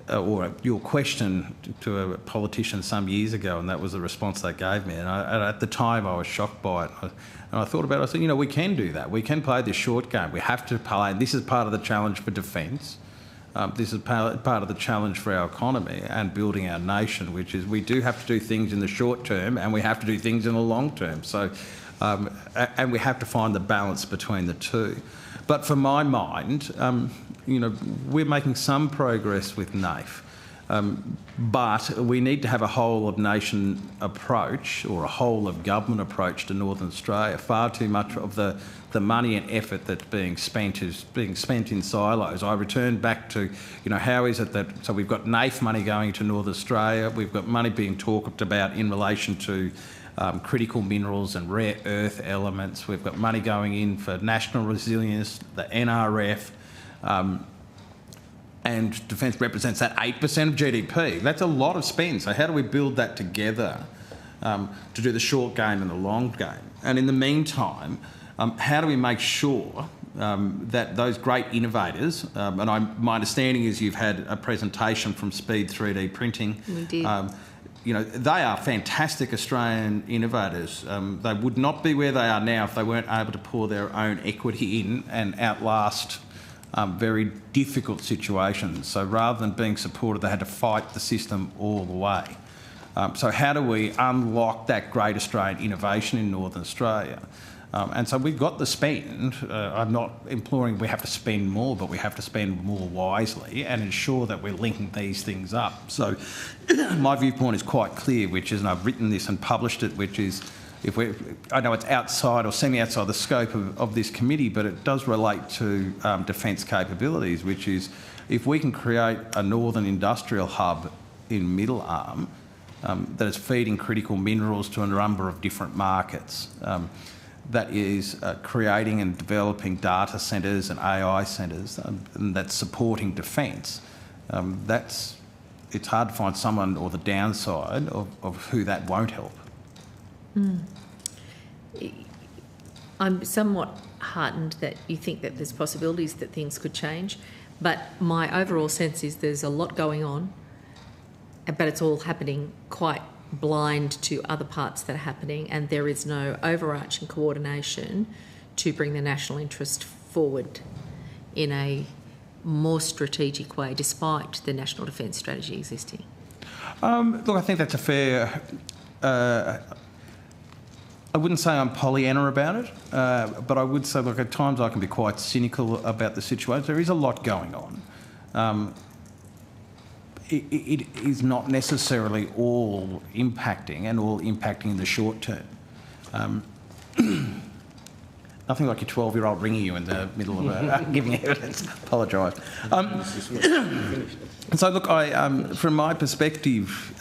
or your question to a politician some years ago, and that was the response they gave me. And at the time, I was shocked by it. And I thought about it. I said, we can do that. We can play this short game. We have to play. And this is part of the challenge for defence. This is part of the challenge for our economy and building our nation, which is we do have to do things in the short term and we have to do things in the long term. So, and we have to find the balance between the two. But for my mind, we're making some progress with NAIF, but we need to have a whole-of-nation approach or a whole-of-government approach to Northern Australia. Far too much of the money and effort that's being spent is being spent in silos. I return back to, how is it that... So we've got NAIF money going to Northern Australia. We've got money being talked about in relation to critical minerals and rare earth elements. We've got money going in for national resilience, the NRF, and defence represents that 8% of GDP. That's a lot of spend. So how do we build that together to do the short game and the long game? And in the meantime, how do we make sure that those great innovators, and my understanding is you've had a presentation from Speed 3D Printing. We did. They are fantastic Australian innovators. They would not be where they are now if they weren't able to pour their own equity in and outlast very difficult situations. So rather than being supported, they had to fight the system all the way. So how do we unlock that great Australian innovation in Northern Australia? And so we've got the spend. I'm not imploring we have to spend more, but we have to spend more wisely and ensure that we're linking these things up. So my viewpoint is quite clear, which is, and I've written this and published it, which is, I know it's outside or semi-outside the scope of this committee, but it does relate to defence capabilities, which is if we can create a northern industrial hub in Middle Arm that is feeding critical minerals to a number of different markets, that is creating and developing data centres and AI centres, and that's supporting defence, it's hard to find someone or the downside of who that won't help. I'm somewhat heartened that you think that there's possibilities that things could change, but my overall sense is there's a lot going on, but it's all happening quite blind to other parts that are happening, and there is no overarching coordination to bring the national interest forward in a more strategic way, despite the National Defence Strategy existing? Look, I think that's a fair... I wouldn't say I'm Pollyanna about it, but I would say, look, at times I can be quite cynical about the situation. There is a lot going on. It is not necessarily all impacting in the short term. Nothing like your 12-year-old ringing you in the middle of giving evidence. Apologise. So, look, from my perspective,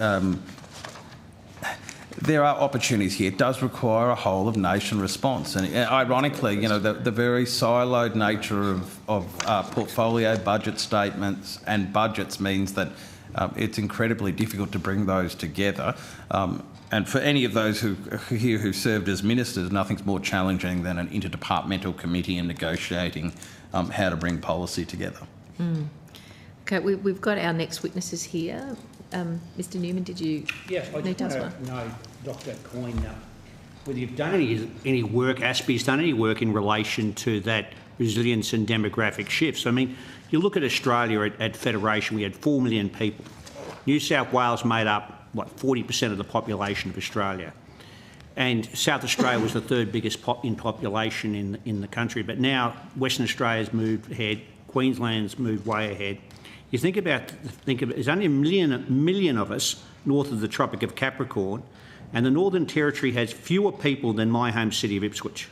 there are opportunities here. It does require a whole-of-nation response. And ironically, you know, the very siloed nature of portfolio budget statements and budgets means that it's incredibly difficult to bring those together. And for any of those who served as ministers, nothing's more challenging than an interdepartmental committee and negotiating how to bring policy together. Okay, we've got our next witnesses here. Mr Newman, did you need to ask one? No, Dr Coyne, whether you've done any work, ASPI's done any work in relation to that resilience and demographic shifts. I mean, you look at Australia at Federation, we had 4 million people. New South Wales made up, 40% of the population of Australia. And South Australia was the third biggest in population in the country. But now Western Australia's moved ahead, Queensland's moved way ahead. You think about there's only a million of us north of the Tropic of Capricorn, and the Northern Territory has fewer people than my home city of Ipswich.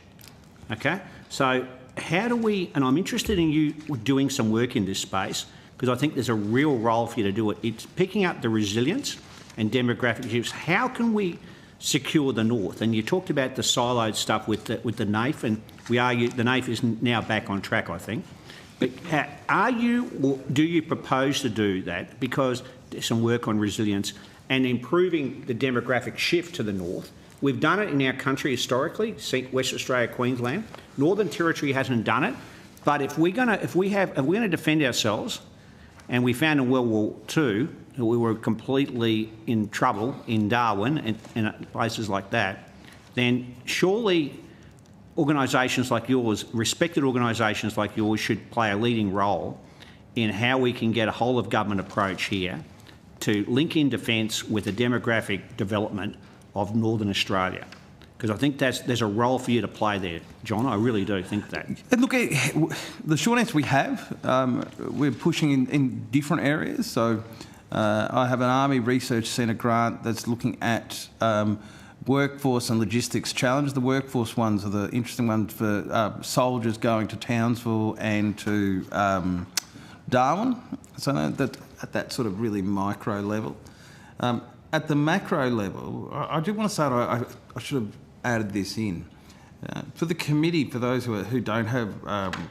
Okay? So how do we, and I'm interested in you doing some work in this space, because I think there's a real role for you to do it. It's picking up the resilience and demographic shifts. How can we secure the north? And you talked about the siloed stuff with the NAIF, and the NAIF is now back on track, I think. But are you, or do you propose to do that? Because there's some work on resilience and improving the demographic shift to the north. We've done it in our country historically, West Australia, Queensland. Northern Territory hasn't done it. But if we're going to defend ourselves, and we found in World War II that we were completely in trouble in Darwin and places like that, then surely organisations like yours, respected organisations like yours, should play a leading role in how we can get a whole-of-government approach here to link in defence with the demographic development of Northern Australia. Because I think there's a role for you to play there, John. I really do think that. And look, the short answer we have, we're pushing in different areas. So I have an Army Research Centre grant that's looking at workforce and logistics challenge. The workforce ones are the interesting ones for soldiers going to Townsville and to Darwin. So that at that sort of really micro level. At the macro level, I do want to say I should have added this in. For the committee, for those who don't have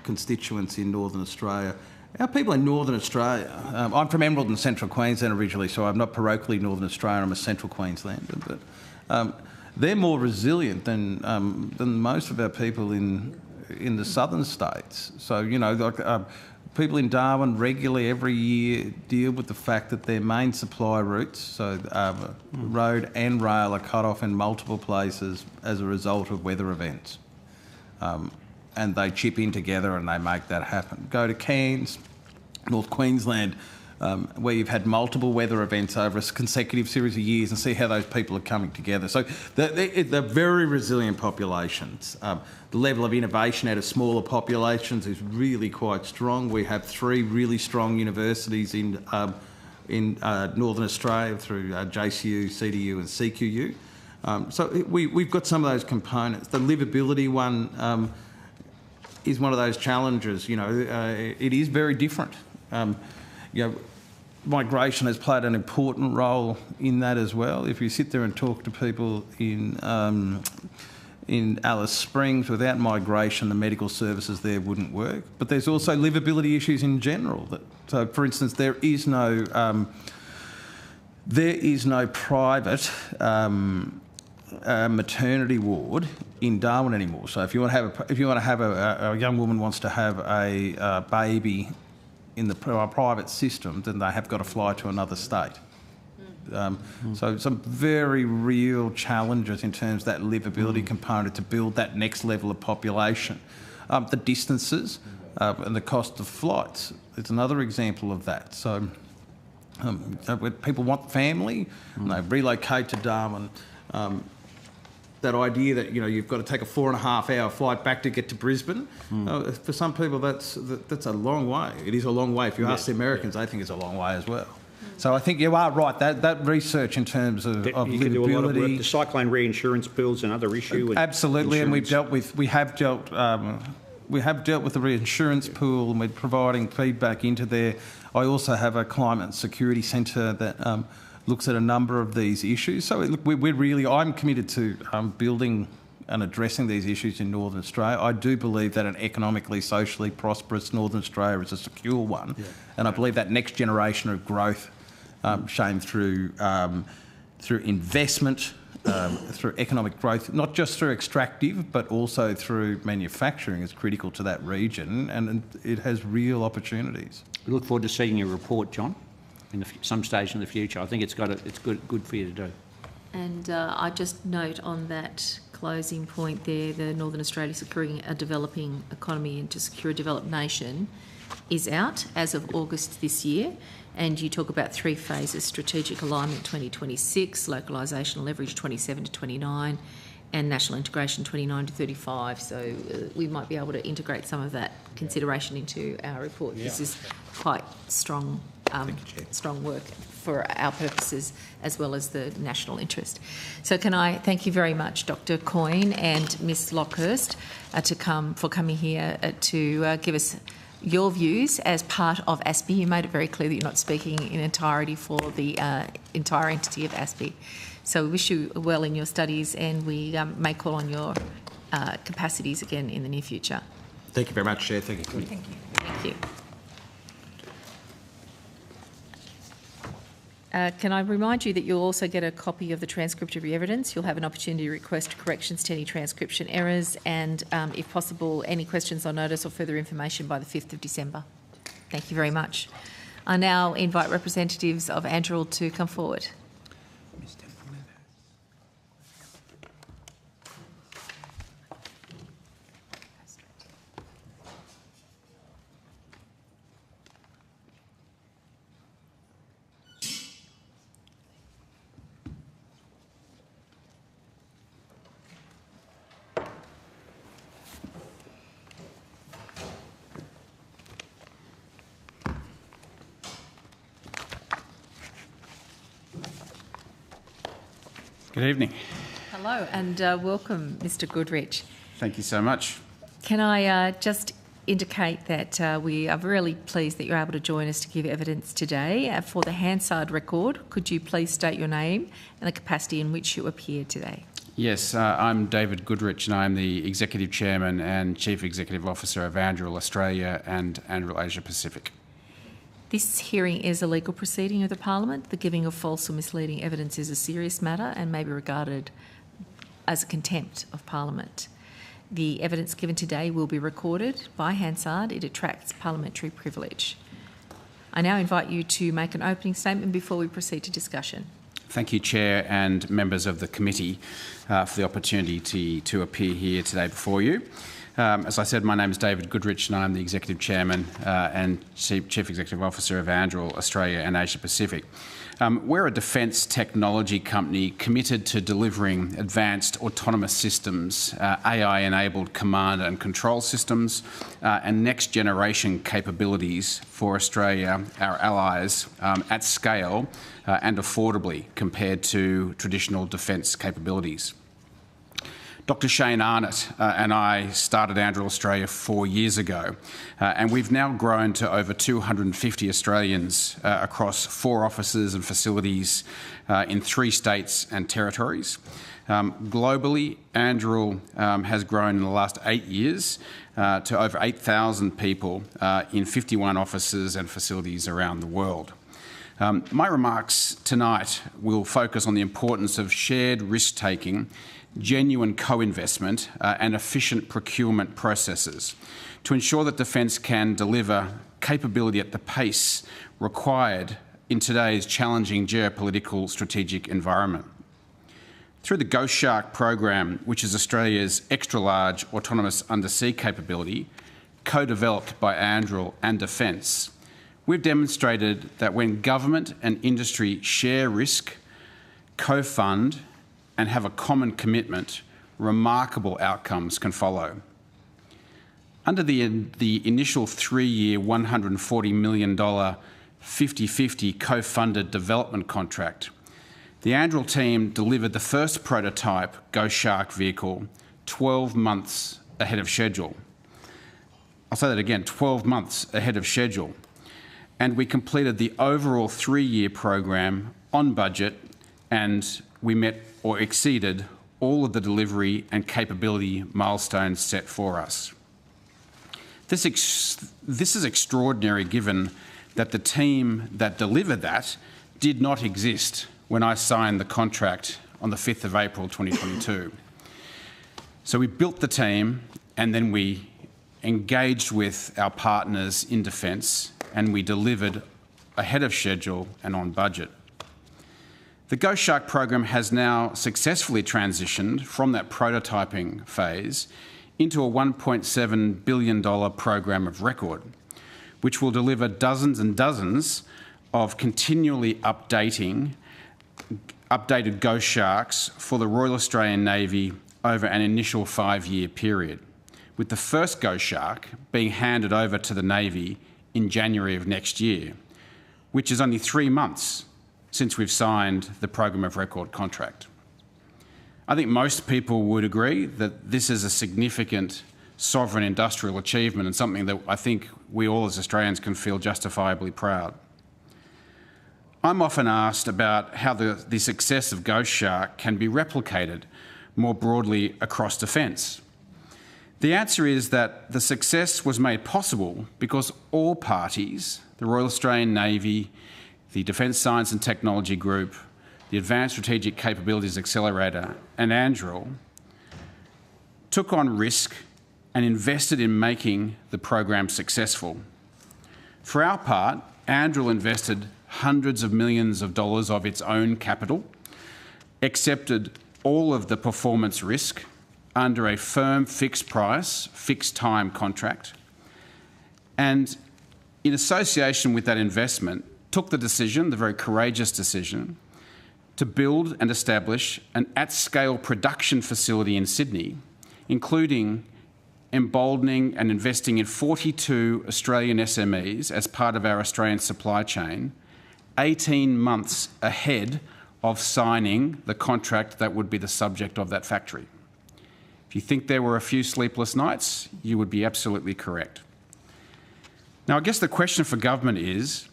constituents in Northern Australia, our people in Northern Australia, I'm from Emerald and Central Queensland originally, so I'm not parochially Northern Australian, I'm a Central Queenslander, but they're more resilient than most of our people in the southern states. So, you know, like, people in Darwin regularly every year deal with the fact that their main supply routes, so road and rail, are cut off in multiple places as a result of weather events. And they chip in together and they make that happen. Go to Cairns, North Queensland, where you've had multiple weather events over a consecutive series of years, and see how those people are coming together. So they're very resilient populations. The level of innovation out of smaller populations is really quite strong. We have 3 really strong universities in Northern Australia through JCU, CDU and CQU. So we've got some of those components. The livability one is one of those challenges. You know, it is very different. You know, migration has played an important role in that as well. If you sit there and talk to people in Alice Springs, without migration, the medical services there wouldn't work. But there's also livability issues in general. So, for instance, there is no private maternity ward in Darwin anymore. So, if you want to have a young woman wants to have a baby in the private system, then they have got to fly to another state. So some very real challenges in terms of that livability component to build that next level of population. The distances, and the cost of flights is another example of that. So when people want family and they relocate to Darwin, that idea that you've got to take a 4.5-hour flight back to get to Brisbane, for some people that's a long way. It is a long way. If you ask the Americans, they think it's a long way as well. So I think you are right. That research in terms of livability, you can do a lot of work. The cyclone reinsurance bill's another issue. Absolutely, and we have dealt with the reinsurance pool, and we're providing feedback into there. I also have a climate security centre that looks at a number of these issues. So look, I'm committed to building and addressing these issues in Northern Australia. I do believe that an economically, socially prosperous Northern Australia is a secure one, and I believe that next generation of growth, Shane, through investment, through economic growth, not just through extractive, but also through manufacturing, is critical to that region, and it has real opportunities. We look forward to seeing your report, John, in some stage in the future. I think it's good for you to do. And I just note on that closing point there, the Northern Australia Securing a Developing Economy and to Secure a Developed Nation is out as of August this year. And you talk about 3 phases: strategic alignment 2026, localisation leverage 27 to 29, and national integration 29 to 35. So we might be able to integrate some of that consideration into our report. Yeah. This is quite strong work for our purposes as well as the national interest. So can I thank you very much, Dr. Coyne and Ms. Lockhurst, for coming here to give us your views as part of ASPI. You made it very clear that you're not speaking in entirety for the entire entity of ASPI. So we wish you well in your studies, and we may call on your capacities again in the near future. Thank you very much, Chair. Thank you. Thank you. Thank you. Can I remind you that you'll also get a copy of the transcript of your evidence. You'll have an opportunity to request corrections to any transcription errors and, if possible, any questions on notice or further information by the 5th of December. Thank you very much. I now invite representatives of Anduril to come forward. Good evening. Hello and welcome, Mr. Goodrich. Thank you so much. Can I just indicate that we are really pleased that you're able to join us to give evidence today. For the Hansard record, could you please state your name and the capacity in which you appear today? Yes, I'm David Goodrich and I'm the Executive Chairman and Chief Executive Officer of Anduril Australia and Anduril Asia Pacific. This hearing is a legal proceeding of the Parliament. The giving of false or misleading evidence is a serious matter and may be regarded as a contempt of Parliament. The evidence given today will be recorded by Hansard. It attracts parliamentary privilege. I now invite you to make an opening statement before we proceed to discussion. Thank you, Chair and members of the committee for the opportunity to appear here today before you. As I said, my name is David Goodrich and I'm the Executive Chairman and Chief Executive Officer of Anduril Australia and Asia Pacific. We're a defence technology company committed to delivering advanced autonomous systems, AI-enabled command and control systems, and next-generation capabilities for Australia, our allies, at scale and affordably compared to traditional defence capabilities. Dr. Shane Arnott and I started Anduril Australia 4 years ago, and we've now grown to over 250 Australians across 4 offices and facilities in 3 states and territories. Globally, Anduril has grown in the last 8 years to over 8,000 people in 51 offices and facilities around the world. My remarks tonight will focus on the importance of shared risk-taking, genuine co-investment and efficient procurement processes to ensure that defence can deliver capability at the pace required in today's challenging geopolitical strategic environment. Through the Ghost Shark program, which is Australia's extra-large autonomous undersea capability, co-developed by Anduril and Defence, we've demonstrated that when government and industry share risk, co-fund and have a common commitment, remarkable outcomes can follow. Under the initial 3-year $140 million 50-50 co-funded development contract, the Anduril team delivered the first prototype Ghost Shark vehicle 12 months ahead of schedule. I'll say that again, 12 months ahead of schedule. And we completed the overall 3-year program on budget, and we met or exceeded all of the delivery and capability milestones set for us. This is extraordinary given that the team that delivered that did not exist when I signed the contract on the 5th of April 2022. So we built the team and then we engaged with our partners in Defence and we delivered ahead of schedule and on budget. The Ghost Shark program has now successfully transitioned from that prototyping phase into a $1.7 billion program of record, which will deliver dozens and dozens of continually updated Ghost Sharks for the Royal Australian Navy over an initial 5-year period, with the first Ghost Shark being handed over to the Navy in January of next year, which is only 3 months since we've signed the program of record contract. I think most people would agree that this is a significant sovereign industrial achievement and something that I think we all as Australians can feel justifiably proud. I'm often asked about how the success of Ghost Shark can be replicated more broadly across defence. The answer is that the success was made possible because all parties, the Royal Australian Navy, the Defence Science and Technology Group, the Advanced Strategic Capabilities Accelerator and Anduril, took on risk and invested in making the program successful. For our part, Anduril invested hundreds of millions of dollars of its own capital, accepted all of the performance risk under a firm fixed price, fixed time contract, and in association with that investment, took the decision, the very courageous decision, to build and establish an at-scale production facility in Sydney, including emboldening and investing in 42 Australian SMEs as part of our Australian supply chain, 18 months ahead of signing the contract that would be the subject of that factory. If you think there were a few sleepless nights, you would be absolutely correct. Now, I guess the question for government is,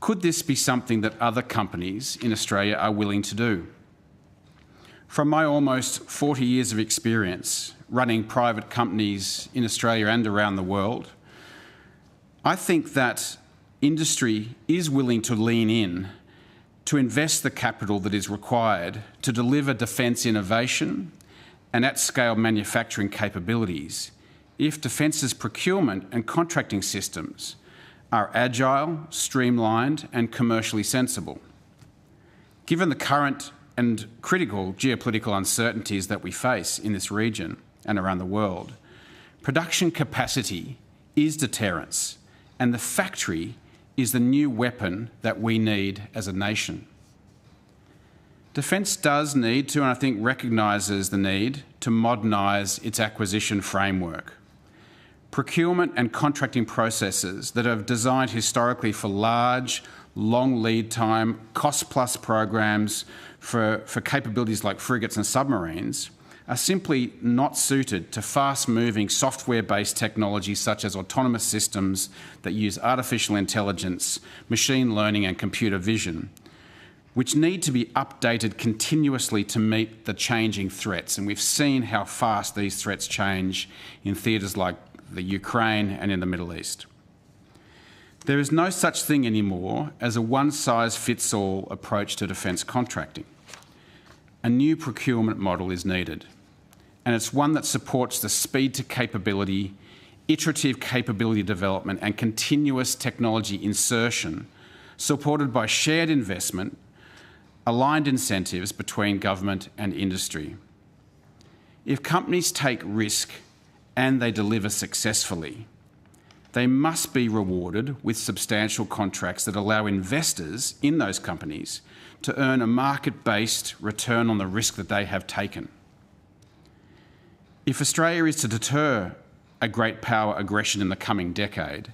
could this be something that other companies in Australia are willing to do? From my almost 40 years of experience running private companies in Australia and around the world, I think that industry is willing to lean in to invest the capital that is required to deliver defence innovation and at-scale manufacturing capabilities if Defence's procurement and contracting systems are agile, streamlined and commercially sensible. Given the current and critical geopolitical uncertainties that we face in this region and around the world, production capacity is deterrence, and the factory is the new weapon that we need as a nation. Defence does need to, and I think recognises the need, to modernise its acquisition framework. Procurement and contracting processes that are designed historically for large, long lead time, cost-plus programs for capabilities like frigates and submarines are simply not suited to fast-moving software-based technologies such as autonomous systems that use artificial intelligence, machine learning and computer vision, which need to be updated continuously to meet the changing threats. And we've seen how fast these threats change in theatres like the Ukraine and in the Middle East. There is no such thing anymore as a one-size-fits-all approach to defence contracting. A new procurement model is needed, and it's one that supports the speed to capability, iterative capability development and continuous technology insertion, supported by shared investment, aligned incentives between government and industry. If companies take risk and they deliver successfully, they must be rewarded with substantial contracts that allow investors in those companies to earn a market-based return on the risk that they have taken. If Australia is to deter a great power aggression in the coming decade,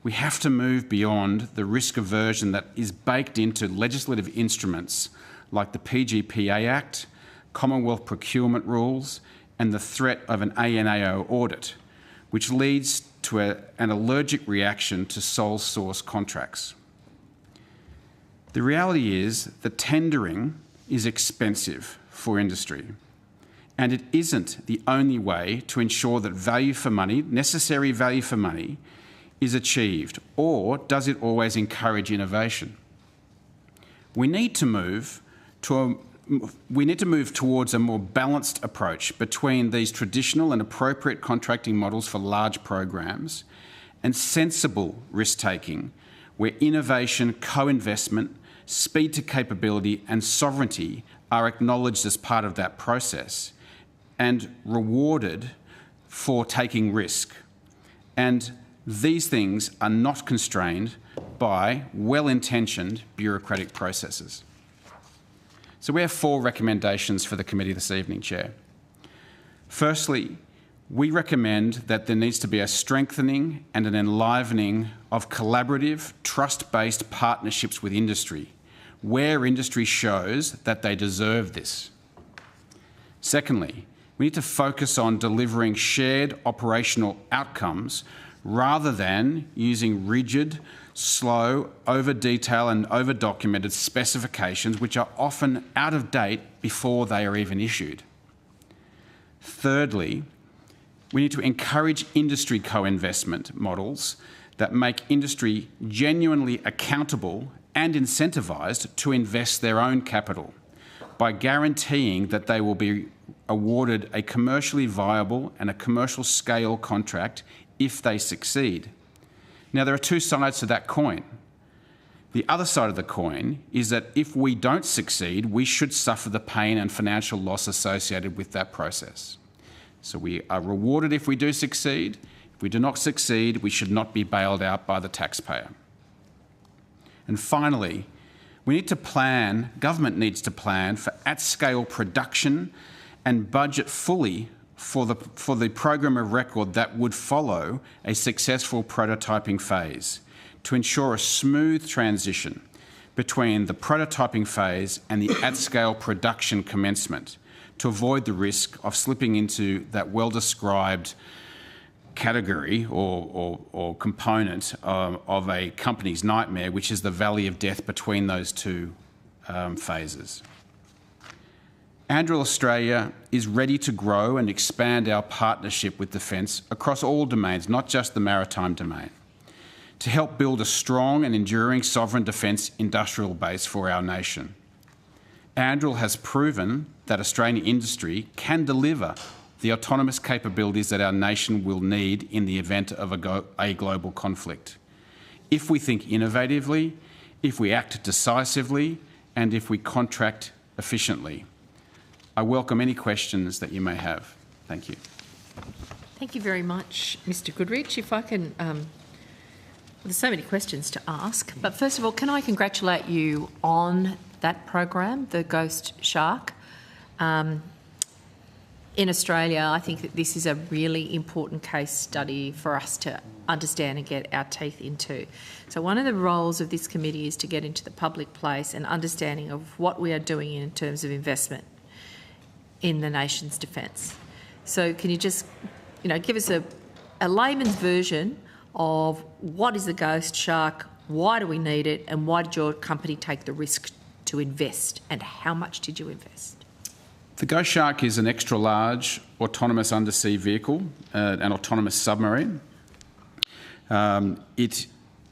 we have to move beyond the risk aversion that is baked into legislative instruments like the PGPA Act, Commonwealth procurement rules, and the threat of an ANAO audit, which leads to an allergic reaction to sole source contracts. The reality is that tendering is expensive for industry, and it isn't the only way to ensure that value for money, necessary value for money, is achieved, or does it always encourage innovation? We need to move towards a more balanced approach between these traditional and appropriate contracting models for large programs and sensible risk-taking where innovation, co-investment, speed to capability and sovereignty are acknowledged as part of that process and rewarded for taking risk. And these things are not constrained by well-intentioned bureaucratic processes. So we have 4 recommendations for the committee this evening, Chair. Firstly, we recommend that there needs to be a strengthening and an enlivening of collaborative, trust-based partnerships with industry, where industry shows that they deserve this. Secondly, we need to focus on delivering shared operational outcomes rather than using rigid, slow, over-detailed and over-documented specifications which are often out of date before they are even issued. Thirdly, we need to encourage industry co-investment models that make industry genuinely accountable and incentivised to invest their own capital by guaranteeing that they will be awarded a commercially viable and a commercial scale contract if they succeed. Now, there are 2 sides to that coin. The other side of the coin is that if we don't succeed, we should suffer the pain and financial loss associated with that process. So we are rewarded if we do succeed. If we do not succeed, we should not be bailed out by the taxpayer. And finally, we need to plan, government needs to plan for at-scale production and budget fully for the program of record that would follow a successful prototyping phase to ensure a smooth transition between the prototyping phase and the at-scale production commencement to avoid the risk of slipping into that well-described category or component of a company's nightmare, which is the valley of death between those 2 phases. Anduril Australia is ready to grow and expand our partnership with Defence across all domains, not just the maritime domain, to help build a strong and enduring sovereign defence industrial base for our nation. Anduril has proven that Australian industry can deliver the autonomous capabilities that our nation will need in the event of a global conflict. If we think innovatively, if we act decisively, and if we contract efficiently. I welcome any questions that you may have. Thank you. Thank you very much, Mr Goodrich. If I can, there's so many questions to ask, but first of all, can I congratulate you on that program, the Ghost Shark? In Australia, I think that this is a really important case study for us to understand and get our teeth into. So one of the roles of this committee is to get into the public place and understanding of what we are doing in terms of investment in the nation's defence. So can you just, give us a layman's version of what is the Ghost Shark, why do we need it, and why did your company take the risk to invest, and how much did you invest? The Ghost Shark is an extra-large autonomous undersea vehicle, an autonomous submarine. It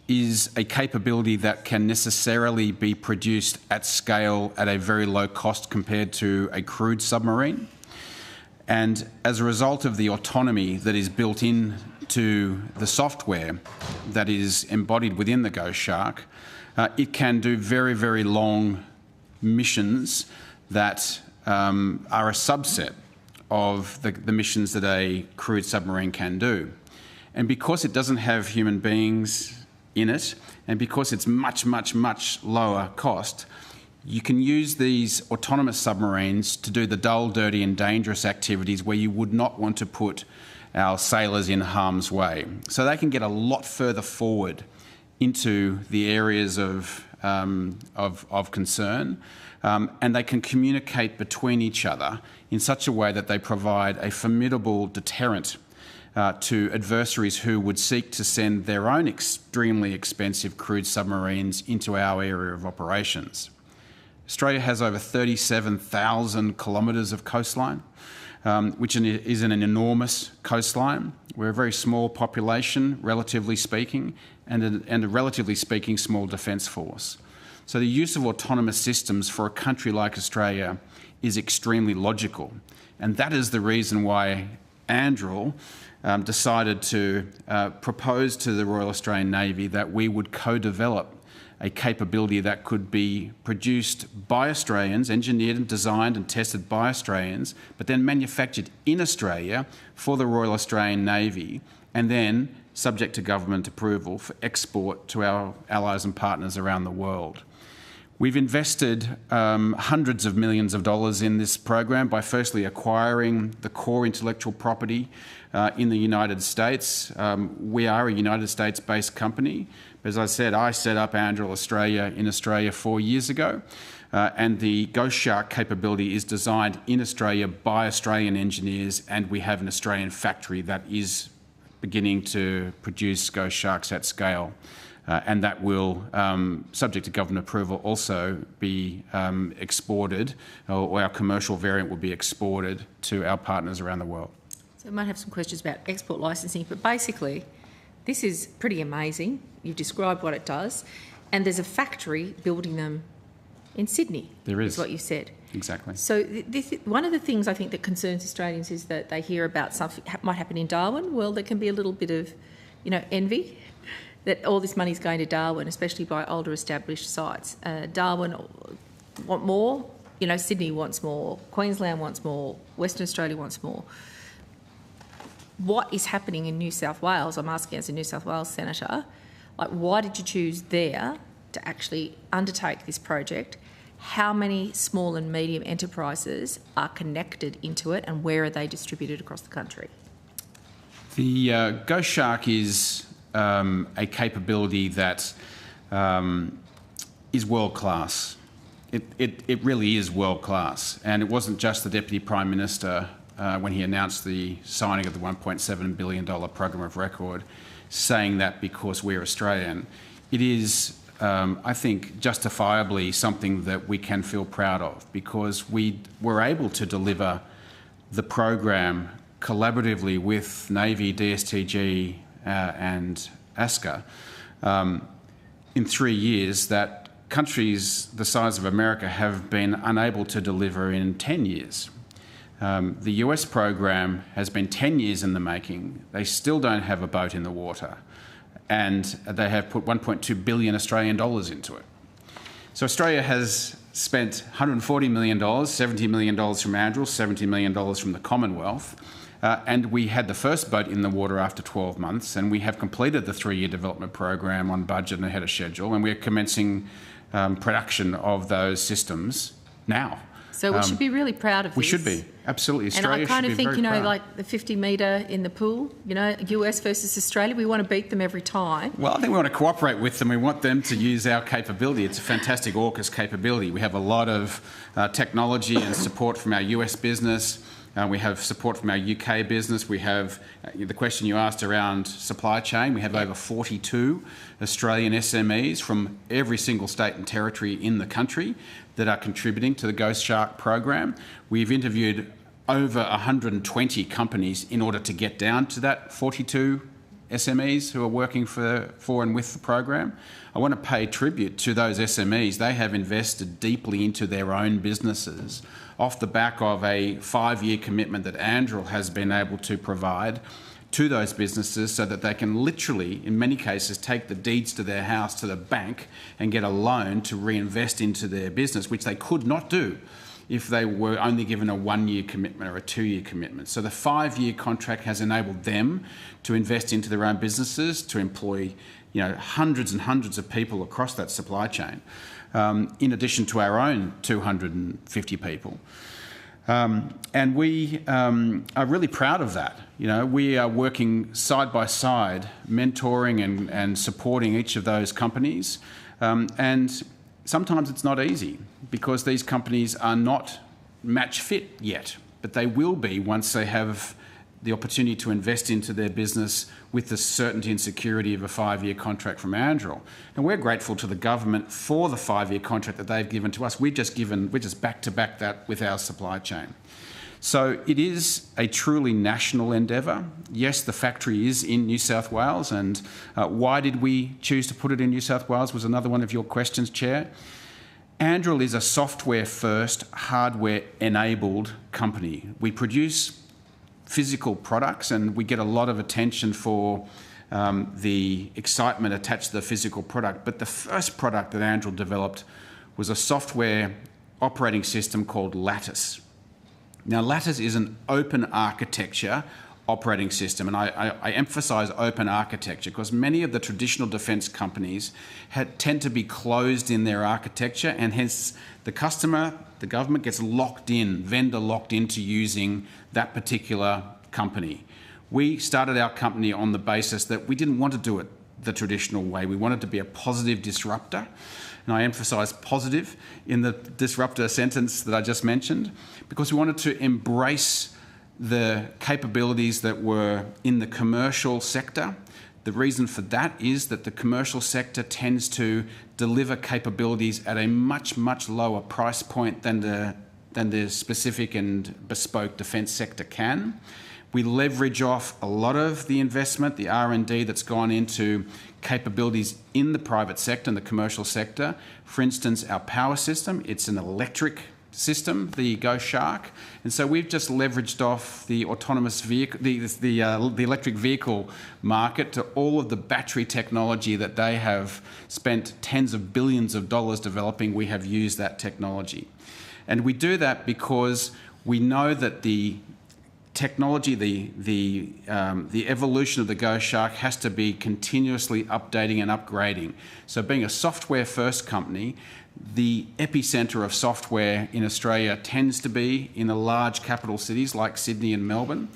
is a capability that can necessarily be produced at scale at a very low cost compared to a crewed submarine. And as a result of the autonomy that is built into the software that is embodied within the Ghost Shark, it can do very, very long missions that are a subset of the missions that a crewed submarine can do. And because it doesn't have human beings in it, and because it's much, much, much lower cost, you can use these autonomous submarines to do the dull, dirty and dangerous activities where you would not want to put our sailors in harm's way. So they can get a lot further forward into the areas of concern, and they can communicate between each other in such a way that they provide a formidable deterrent to adversaries who would seek to send their own extremely expensive crewed submarines into our area of operations. Australia has over 37,000 kilometres of coastline, which is an enormous coastline. We're a very small population, relatively speaking, and a relatively speaking small defence force. So the use of autonomous systems for a country like Australia is extremely logical. And that is the reason why Andrew decided to propose to the Royal Australian Navy that we would co-develop a capability that could be produced by Australians, engineered and designed and tested by Australians, but then manufactured in Australia for the Royal Australian Navy, and then subject to government approval for export to our allies and partners around the world. We've invested hundreds of millions of dollars in this program by firstly acquiring the core intellectual property in the United States. We are a United States-based company. As I said, I set up Anduril Australia in Australia 4 years ago, and the Ghost Shark capability is designed in Australia by Australian engineers, and we have an Australian factory that is beginning to produce Ghost Sharks at scale. And that will, subject to government approval, also be exported, or our commercial variant will be exported to our partners around the world. So I might have some questions about export licensing, but basically this is pretty amazing. You've described what it does, and there's a factory building them in Sydney. There is what you said. Exactly. So one of the things I think that concerns Australians is that they hear about something might happen in Darwin. Well, there can be a little bit of, envy that all this money is going to Darwin, especially by older established sites. Darwin want more, Sydney wants more, Queensland wants more, Western Australia wants more. What is happening in New South Wales? I'm asking as a New South Wales senator, why did you choose there to actually undertake this project? How many small and medium enterprises are connected into it, and where are they distributed across the country? The Ghost Shark is a capability that is world class. It really is world class, and it wasn't just the Deputy Prime Minister when he announced the signing of the $1.7 billion program of record saying that because we're Australian. It is, I think, justifiably something that we can feel proud of, because we were able to deliver the program collaboratively with Navy, DSTG and ASCA in 3 years that countries the size of America have been unable to deliver in 10 years. The US program has been 10 years in the making. They still don't have a boat in the water, and they have put 1.2 billion Australian dollars into it. So Australia has spent $140 million, $70 million from Anduril, $70 million from the Commonwealth, and we had the first boat in the water after 12 months, and we have completed the 3-year development program on budget and ahead of schedule, and we're commencing production of those systems now. So we should be really proud of this. We should be, absolutely. Australia and I kind of think, proud. like the 50 metre in the pool, US versus Australia, we want to beat them every time. Well, I think we want to cooperate with them. We want them to use our capability. It's a fantastic AUKUS capability. We have a lot of technology and support from our US business. We have support from our UK business. We have the question you asked around supply chain. We have over 42 Australian SMEs from every single state and territory in the country that are contributing to the Ghost Shark program. We've interviewed over 120 companies in order to get down to that 42 SMEs who are working for and with the program. I want to pay tribute to those SMEs. They have invested deeply into their own businesses off the back of a 5-year commitment that Anduril has been able to provide to those businesses so that they can literally, in many cases, take the deeds to their house to the bank and get a loan to reinvest into their business, which they could not do if they were only given a 1-year commitment or a 2-year commitment. So the 5-year contract has enabled them to invest into their own businesses, to employ hundreds and hundreds of people across that supply chain, in addition to our own 250 people. And we are really proud of that. We are working side by side, mentoring and supporting each of those companies. And sometimes it's not easy because these companies are not match fit yet, but they will be once they have the opportunity to invest into their business with the certainty and security of a 5-year contract from Anduril. And we're grateful to the government for the 5-year contract that they've given to us. We're just back to back that with our supply chain. So it is a truly national endeavour. Yes, the factory is in New South Wales, and why did we choose to put it in New South Wales was another one of your questions, Chair. Anduril is a software-first, hardware-enabled company. We produce physical products, and we get a lot of attention for the excitement attached to the physical product. But the first product that Anduril developed was a software operating system called Lattice. Now, Lattice is an open architecture operating system, and I emphasise open architecture because many of the traditional defence companies tend to be closed in their architecture, and hence the customer, the government gets vendor locked into using that particular company. We started our company on the basis that we didn't want to do it the traditional way. We wanted to be a positive disruptor. And I emphasise positive in the disruptor sentence that I just mentioned, because we wanted to embrace the capabilities that were in the commercial sector. The reason for that is that the commercial sector tends to deliver capabilities at a much, much lower price point than the specific and bespoke defence sector can. We leverage off a lot of the investment, the R&D that's gone into capabilities in the private sector and the commercial sector. For instance, our power system, it's an electric system, the Go Shark, and so we've just leveraged off the autonomous vehicle, the electric vehicle market to all of the battery technology that they have spent tens of billions of dollars developing. We have used that technology, and we do that because we know that the technology, the evolution of the Go Shark has to be continuously updating and upgrading. So being a software-first company, the epicentre of software in Australia tends to be in the large capital cities like Sydney and Melbourne.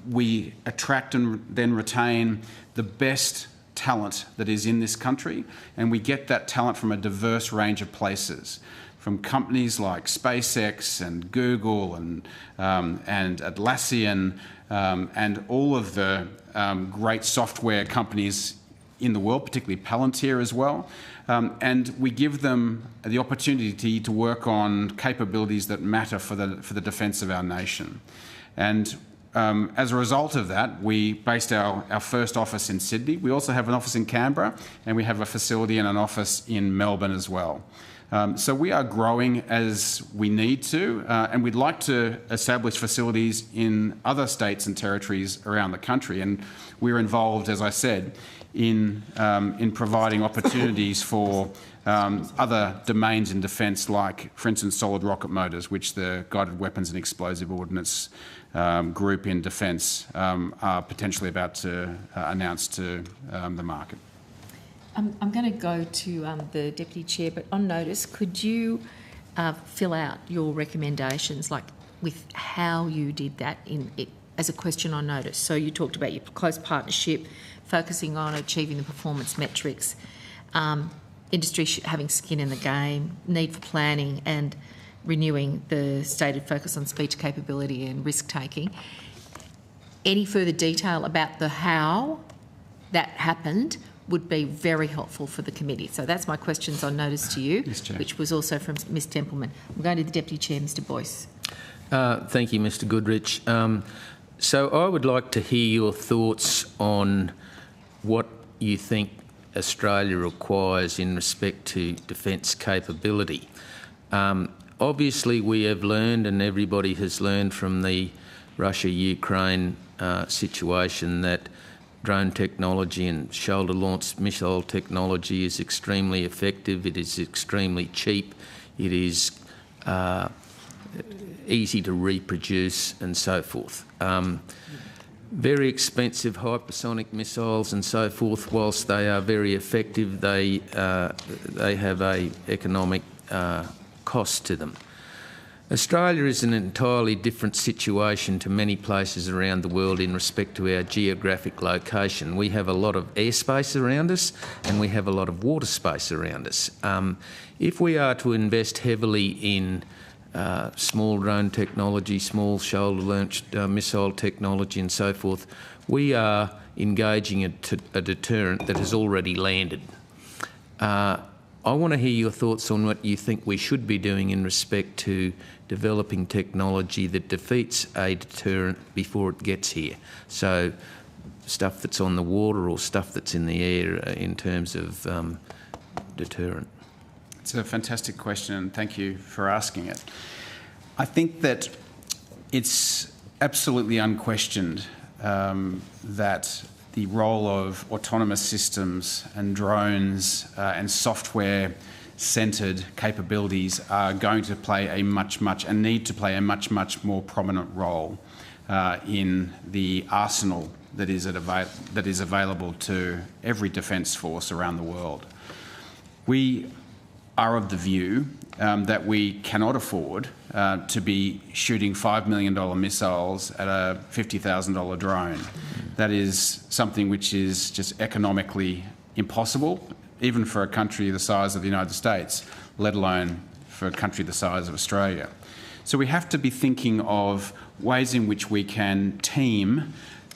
We attract and then retain the best talent that is in this country, and we get that talent from a diverse range of places, from companies like SpaceX and Google and Atlassian and all of the great software companies in the world, particularly Palantir as well. And we give them the opportunity to work on capabilities that matter for the defence of our nation. And as a result of that, we based our first office in Sydney. We also have an office in Canberra, and we have a facility and an office in Melbourne as well. So we are growing as we need to, and we'd like to establish facilities in other states and territories around the country. And we're involved, as I said, in providing opportunities for other domains in defence, like, for instance, solid rocket motors, which the Guided Weapons and Explosive Ordnance group in defence are potentially about to announce to the market. I'm going to go to the Deputy Chair, but on notice, could you fill out your recommendations, like with how you did that as a question on notice? So you talked about your close partnership, focusing on achieving the performance metrics, industry having skin in the game, need for planning and renewing the stated focus on speed to capability and risk-taking. Any further detail about the how that happened would be very helpful for the committee. So that's my questions on notice to you, which was also from Ms Templeman. I'm going to the Deputy Chair, Mr Boyce. Thank you, Mr Goodrich. So I would like to hear your thoughts on what you think Australia requires in respect to defence capability. Obviously, we have learned, and everybody has learned from the Russia-Ukraine situation, that drone technology and shoulder-launched missile technology is extremely effective. It is extremely cheap. It is easy to reproduce and so forth. Very expensive hypersonic missiles and so forth, whilst they are very effective, they have a economic cost to them. Australia is an entirely different situation to many places around the world in respect to our geographic location. We have a lot of airspace around us and we have a lot of water space around us. If we are to invest heavily in small drone technology, small shoulder-launched missile technology and so forth, we are engaging a deterrent that has already landed. I want to hear your thoughts on what you think we should be doing in respect to developing technology that defeats a deterrent before it gets here. So stuff that's on the water or stuff that's in the air in terms of deterrent. It's a fantastic question, and thank you for asking it. I think that it's absolutely unquestioned that the role of autonomous systems and drones and software-centred capabilities are going to play and need to play a much more prominent role in the arsenal that is available to every defence force around the world. We are of the view that we cannot afford to be shooting $5 million missiles at a $50,000 drone. That is something which is just economically impossible, even for a country the size of the United States, let alone for a country the size of Australia. So we have to be thinking of ways in which we can team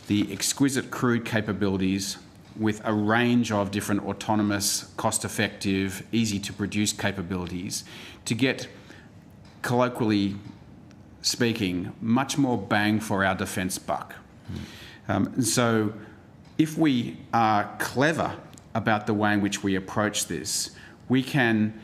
the exquisite crewed capabilities with a range of different autonomous, cost-effective, easy-to-produce capabilities to get, colloquially speaking, much more bang for our defence buck. So if we are clever about the way in which we approach this, we can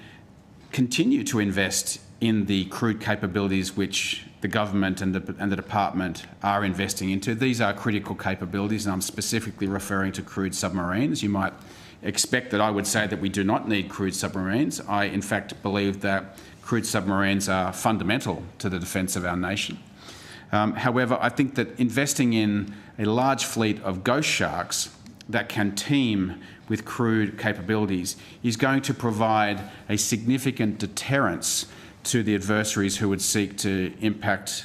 continue to invest in the crewed capabilities which the government and the department are investing into. These are critical capabilities, and I'm specifically referring to crewed submarines. You might expect that I would say that we do not need crewed submarines. I, in fact, believe that crewed submarines are fundamental to the defence of our nation. However, I think that investing in a large fleet of Ghost Sharks that can team with crewed capabilities is going to provide a significant deterrence to the adversaries who would seek to impact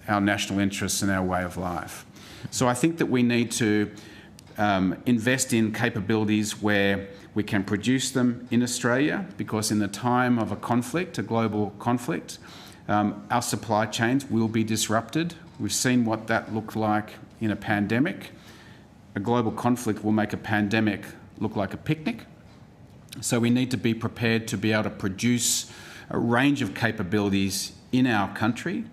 our national interests and our way of life. So I think that we need to invest in capabilities where we can produce them in Australia, because in the time of a conflict, a global conflict, our supply chains will be disrupted. We've seen what that looked like in a pandemic. A global conflict will make a pandemic look like a picnic. So we need to be prepared to be able to produce a range of capabilities in our country.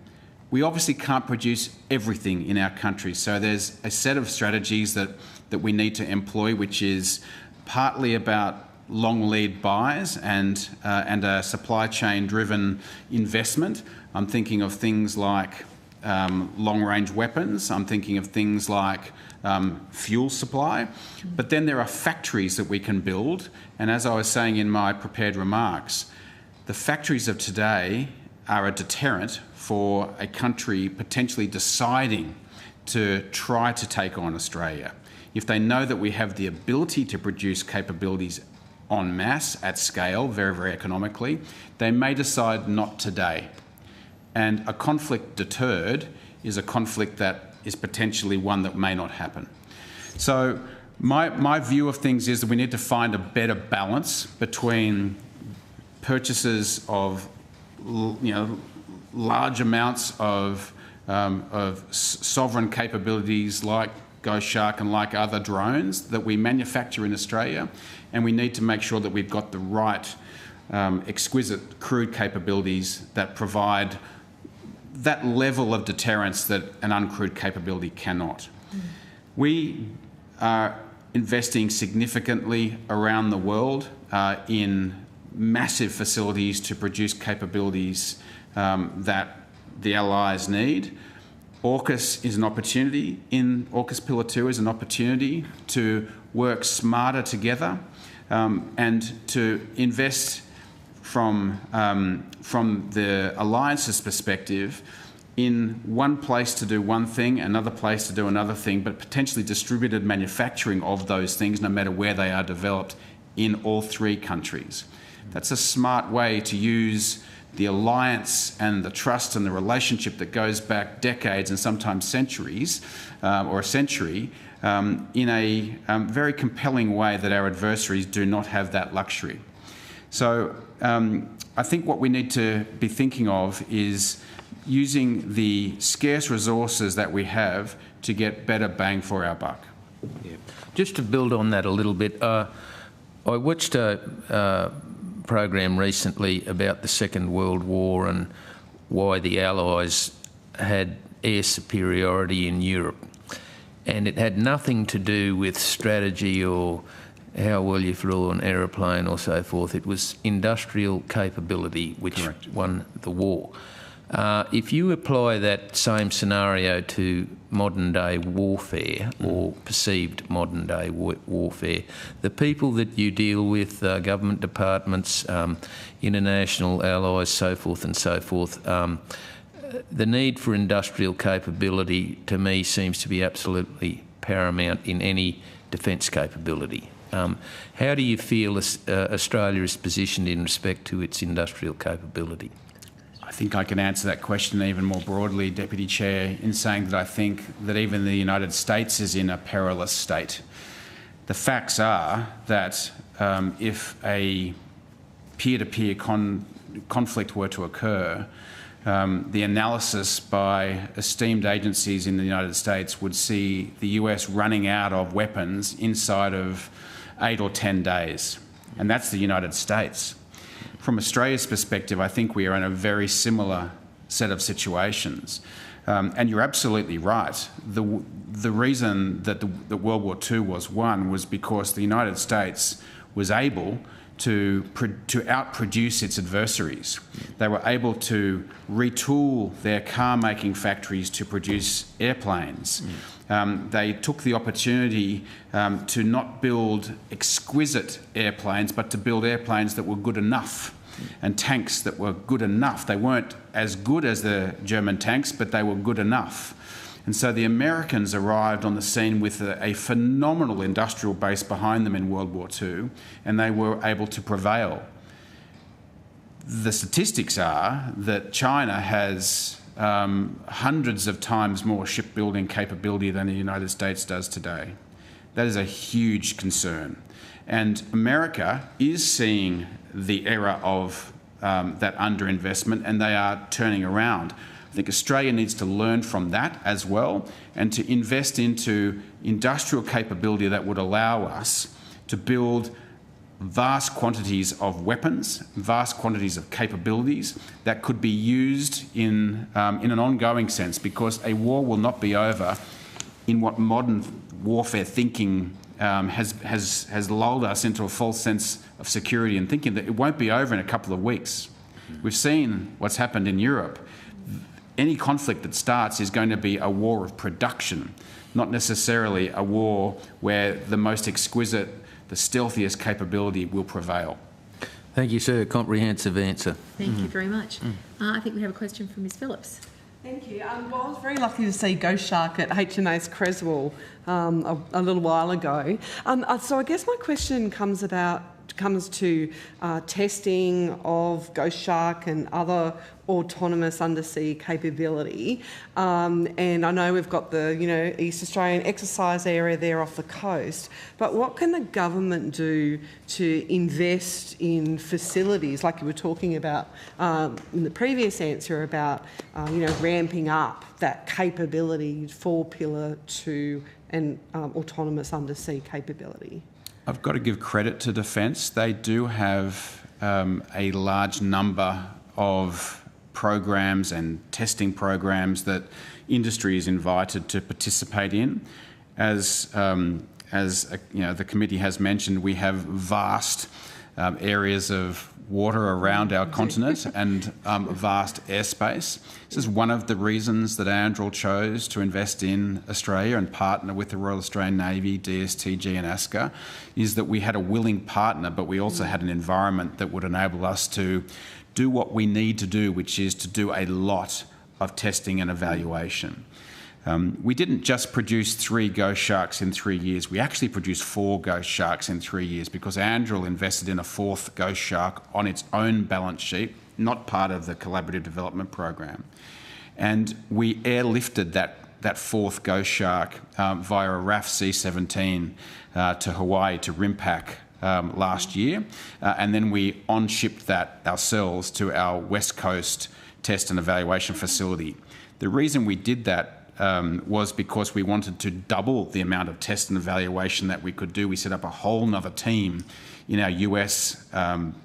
We obviously can't produce everything in our country, so there's a set of strategies that we need to employ, which is partly about long lead buys and a supply chain driven investment. I'm thinking of things like long range weapons. I'm thinking of things like fuel supply. But then there are factories that we can build, and as I was saying in my prepared remarks, the factories of today are a deterrent for a country potentially deciding to try to take on Australia. If they know that we have the ability to produce capabilities en masse at scale, very economically, they may decide not today. And a conflict deterred is a conflict that is potentially one that may not happen. So my view of things is that we need to find a better balance between purchases of large amounts of sovereign capabilities like Ghost Shark and like other drones that we manufacture in Australia, and we need to make sure that we've got the right exquisite crewed capabilities that provide that level of deterrence that an uncrewed capability cannot. We are investing significantly around the world in massive facilities to produce capabilities that the Allies need. AUKUS is an opportunity. AUKUS Pillar 2 is an opportunity to work smarter together and to invest from the alliance's perspective, in one place to do one thing, another place to do another thing, but potentially distributed manufacturing of those things, no matter where they are developed, in all three countries. That's a smart way to use the alliance and the trust and the relationship that goes back decades and sometimes centuries, or a century, in a very compelling way that our adversaries do not have that luxury. So I think what we need to be thinking of is using the scarce resources that we have to get better bang for our buck. Yeah. Just to build on that a little bit, I watched a program recently about the Second World War and why the Allies had air superiority in Europe. And it had nothing to do with strategy or how well you flew an aeroplane or so forth. It was industrial capability which won the war. If you apply that same scenario to modern-day warfare or perceived modern-day warfare, the people that you deal with, government departments, international allies, so forth and so forth, the need for industrial capability, to me, seems to be absolutely paramount in any defence capability. How do you feel Australia is positioned in respect to its industrial capability? I think I can answer that question even more broadly, Deputy Chair, in saying that I think that even the United States is in a perilous state. The facts are that if a peer-to-peer conflict were to occur, the analysis by esteemed agencies in the United States would see the US running out of weapons inside of 8 or 10 days. And that's the United States. From Australia's perspective, I think we are in a very similar set of situations. And you're absolutely right. The reason that the World War II was won was because the United States was able to outproduce its adversaries. They were able to retool their car-making factories to produce airplanes. They took the opportunity to not build exquisite airplanes, but to build airplanes that were good enough, and tanks that were good enough. They weren't as good as the German tanks, but they were good enough. And so the Americans arrived on the scene with a phenomenal industrial base behind them in World War II, and they were able to prevail. The statistics are that China has hundreds of times more shipbuilding capability than the United States does today. That is a huge concern. And America is seeing the era of that underinvestment, and they are turning around. I think Australia needs to learn from that as well, and to invest into industrial capability that would allow us to build vast quantities of weapons, vast quantities of capabilities that could be used in an ongoing sense, because a war will not be over in what modern warfare thinking has lulled us into a false sense of security and thinking that it won't be over in a couple of weeks. We've seen what's happened in Europe. Any conflict that starts is going to be a war of production, not necessarily a war where the most exquisite, the stealthiest capability will prevail. Thank you, sir. Comprehensive answer. Thank you very much. I think we have a question from Ms Phillips. Thank you. Well, I was very lucky to see Ghost Shark at HMAS Creswell a little while ago. So I guess my question comes to testing of Ghost Shark and other autonomous undersea capability. And I know we've got the East Australian exercise area there off the coast, but what can the government do to invest in facilities, like you were talking about in the previous answer about ramping up that capability for Pillar 2 and autonomous undersea capability? I've got to give credit to Defence. They do have a large number of programs and testing programs that industry is invited to participate in. As the committee has mentioned, we have vast areas of water around our continent and vast airspace. This is one of the reasons that Andrew chose to invest in Australia and partner with the Royal Australian Navy, DSTG and ASCA, is that we had a willing partner, but we also had an environment that would enable us to do what we need to do, which is to do a lot of testing and evaluation. We didn't just produce 3 ghost sharks in 3 years. We actually produced 4 ghost sharks in 3 years because Andrew invested in a 4th ghost shark on its own balance sheet, not part of the collaborative development program. And we airlifted that 4th ghost shark via a RAF C-17 to Hawaii, to RIMPAC, last year. And then we on-shipped that ourselves to our West Coast test and evaluation facility. The reason we did that was because we wanted to double the amount of test and evaluation that we could do. We set up a whole nother team in our US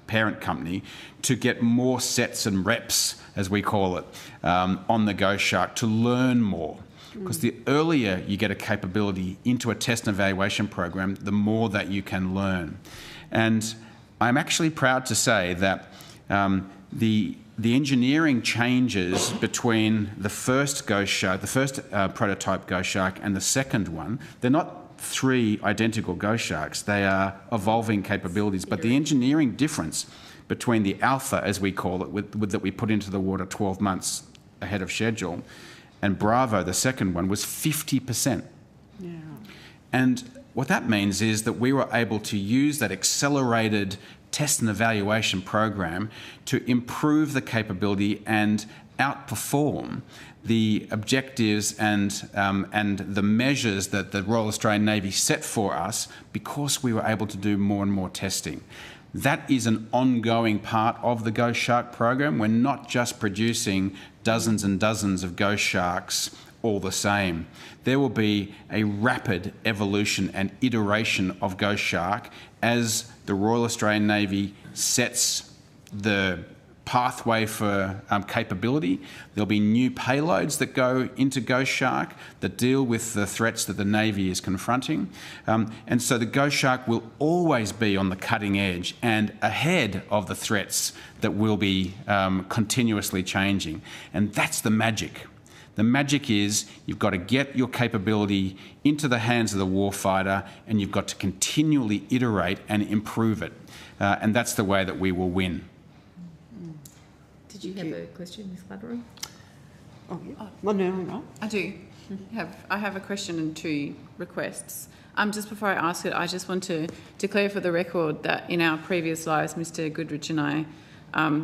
parent company to get more sets and reps, as we call it, on the ghost shark to learn more. Because the earlier you get a capability into a test and evaluation program, the more that you can learn. And I'm actually proud to say that the engineering changes between the first ghost shark, the first prototype ghost shark, and the second one, they're not 3 identical ghost sharks. They are evolving capabilities. But the engineering difference between the alpha, as we call it, that we put into the water 12 months ahead of schedule, and Bravo, the second one, was 50%. Yeah. And what that means is that we were able to use that accelerated test and evaluation program to improve the capability and outperform the objectives and the measures that the Royal Australian Navy set for us because we were able to do more and more testing. That is an ongoing part of the Ghost Shark program. We're not just producing dozens and dozens of ghost sharks all the same. There will be a rapid evolution and iteration of Ghost Shark as the Royal Australian Navy sets the pathway for capability. There'll be new payloads that go into Ghost Shark that deal with the threats that the Navy is confronting. And so the Ghost Shark will always be on the cutting edge and ahead of the threats that will be continuously changing. And that's the magic. The magic is you've got to get your capability into the hands of the warfighter and you've got to continually iterate and improve it. And that's the way that we will win. Did you have a question, Ms. Clattery? Oh, yeah. Well, no. I do. I have a question and 2 requests. Just before I ask it, I just want to declare for the record that in our previous lives, Mr. Goodrich and I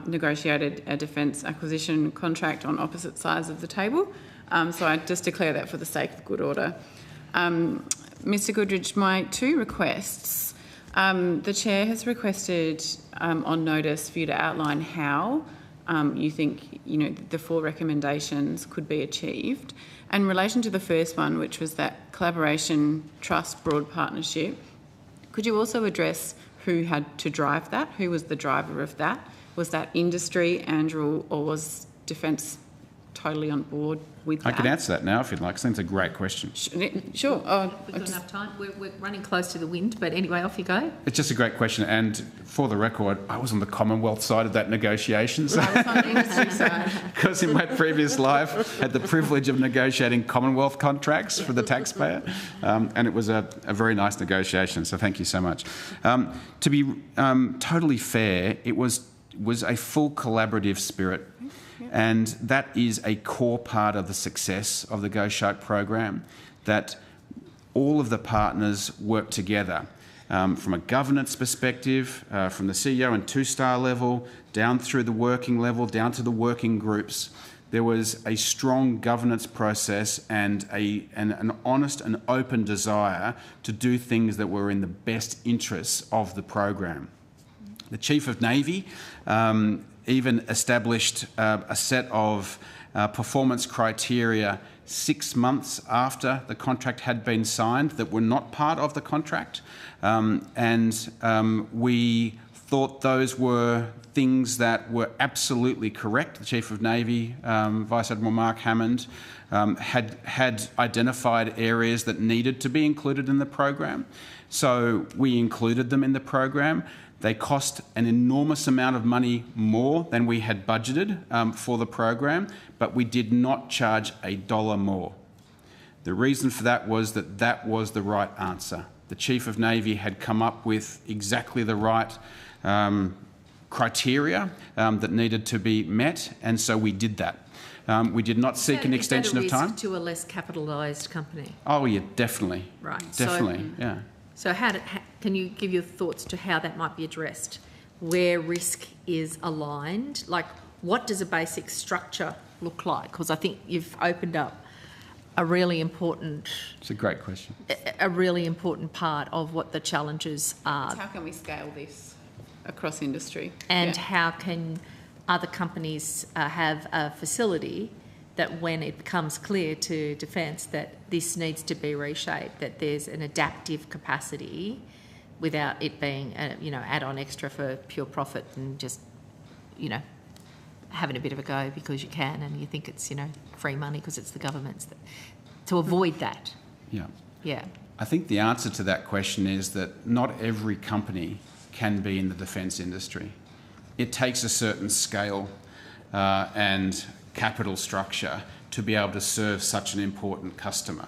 negotiated a defence acquisition contract on opposite sides of the table. So I just declare that for the sake of good order. Mr. Goodrich, my 2 requests. The Chair has requested on notice for you to outline how you think the 4 recommendations could be achieved. And in relation to the first one, which was that collaboration, trust, broad partnership, could you also address who had to drive that? Who was the driver of that? Was that industry, Andrew, or was Defence totally on board with that? I can answer that now if you'd like. I think it's a great question. Sure. We've got enough time. We're running close to the wind, but anyway, off you go. It's just a great question. And for the record, I was on the Commonwealth side of that negotiation. So I was on the industry side. Because in my previous life, I had the privilege of negotiating Commonwealth contracts for the taxpayer. And it was a very nice negotiation. So thank you so much. To be totally fair, it was a full collaborative spirit. And that is a core part of the success of the Ghost Shark program, that all of the partners work together from a governance perspective, from the CEO and 2-star level, down through the working level, down to the working groups. There was a strong governance process and an honest and open desire to do things that were in the best interests of the program. The Chief of Navy even established a set of performance criteria 6 months after the contract had been signed that were not part of the contract. We thought those were things that were absolutely correct. The Chief of Navy, Vice Admiral Mark Hammond, had identified areas that needed to be included in the program. So we included them in the program. They cost an enormous amount of money more than we had budgeted for the program, but we did not charge $1 more. The reason for that was that was the right answer. The Chief of Navy had come up with exactly the right criteria that needed to be met, and so we did that. We did not seek an extension of time. Is that a risk to a less capitalised company? Oh yeah, definitely. Right. Definitely, yeah. So can you give your thoughts to how that might be addressed? Where risk is aligned? Like, what does a basic structure look like? Because I think you've opened up a really important... It's a great question. A really important part of what the challenges are. So how can we scale this across industry? And how can other companies have a facility that when it becomes clear to Defence that this needs to be reshaped, that there's an adaptive capacity without it being, add-on extra for pure profit and just, having a bit of a go because you can and you think it's, free money because it's the government's. To avoid that. Yeah. Yeah. I think the answer to that question is that not every company can be in the defence industry. It takes a certain scale and capital structure to be able to serve such an important customer.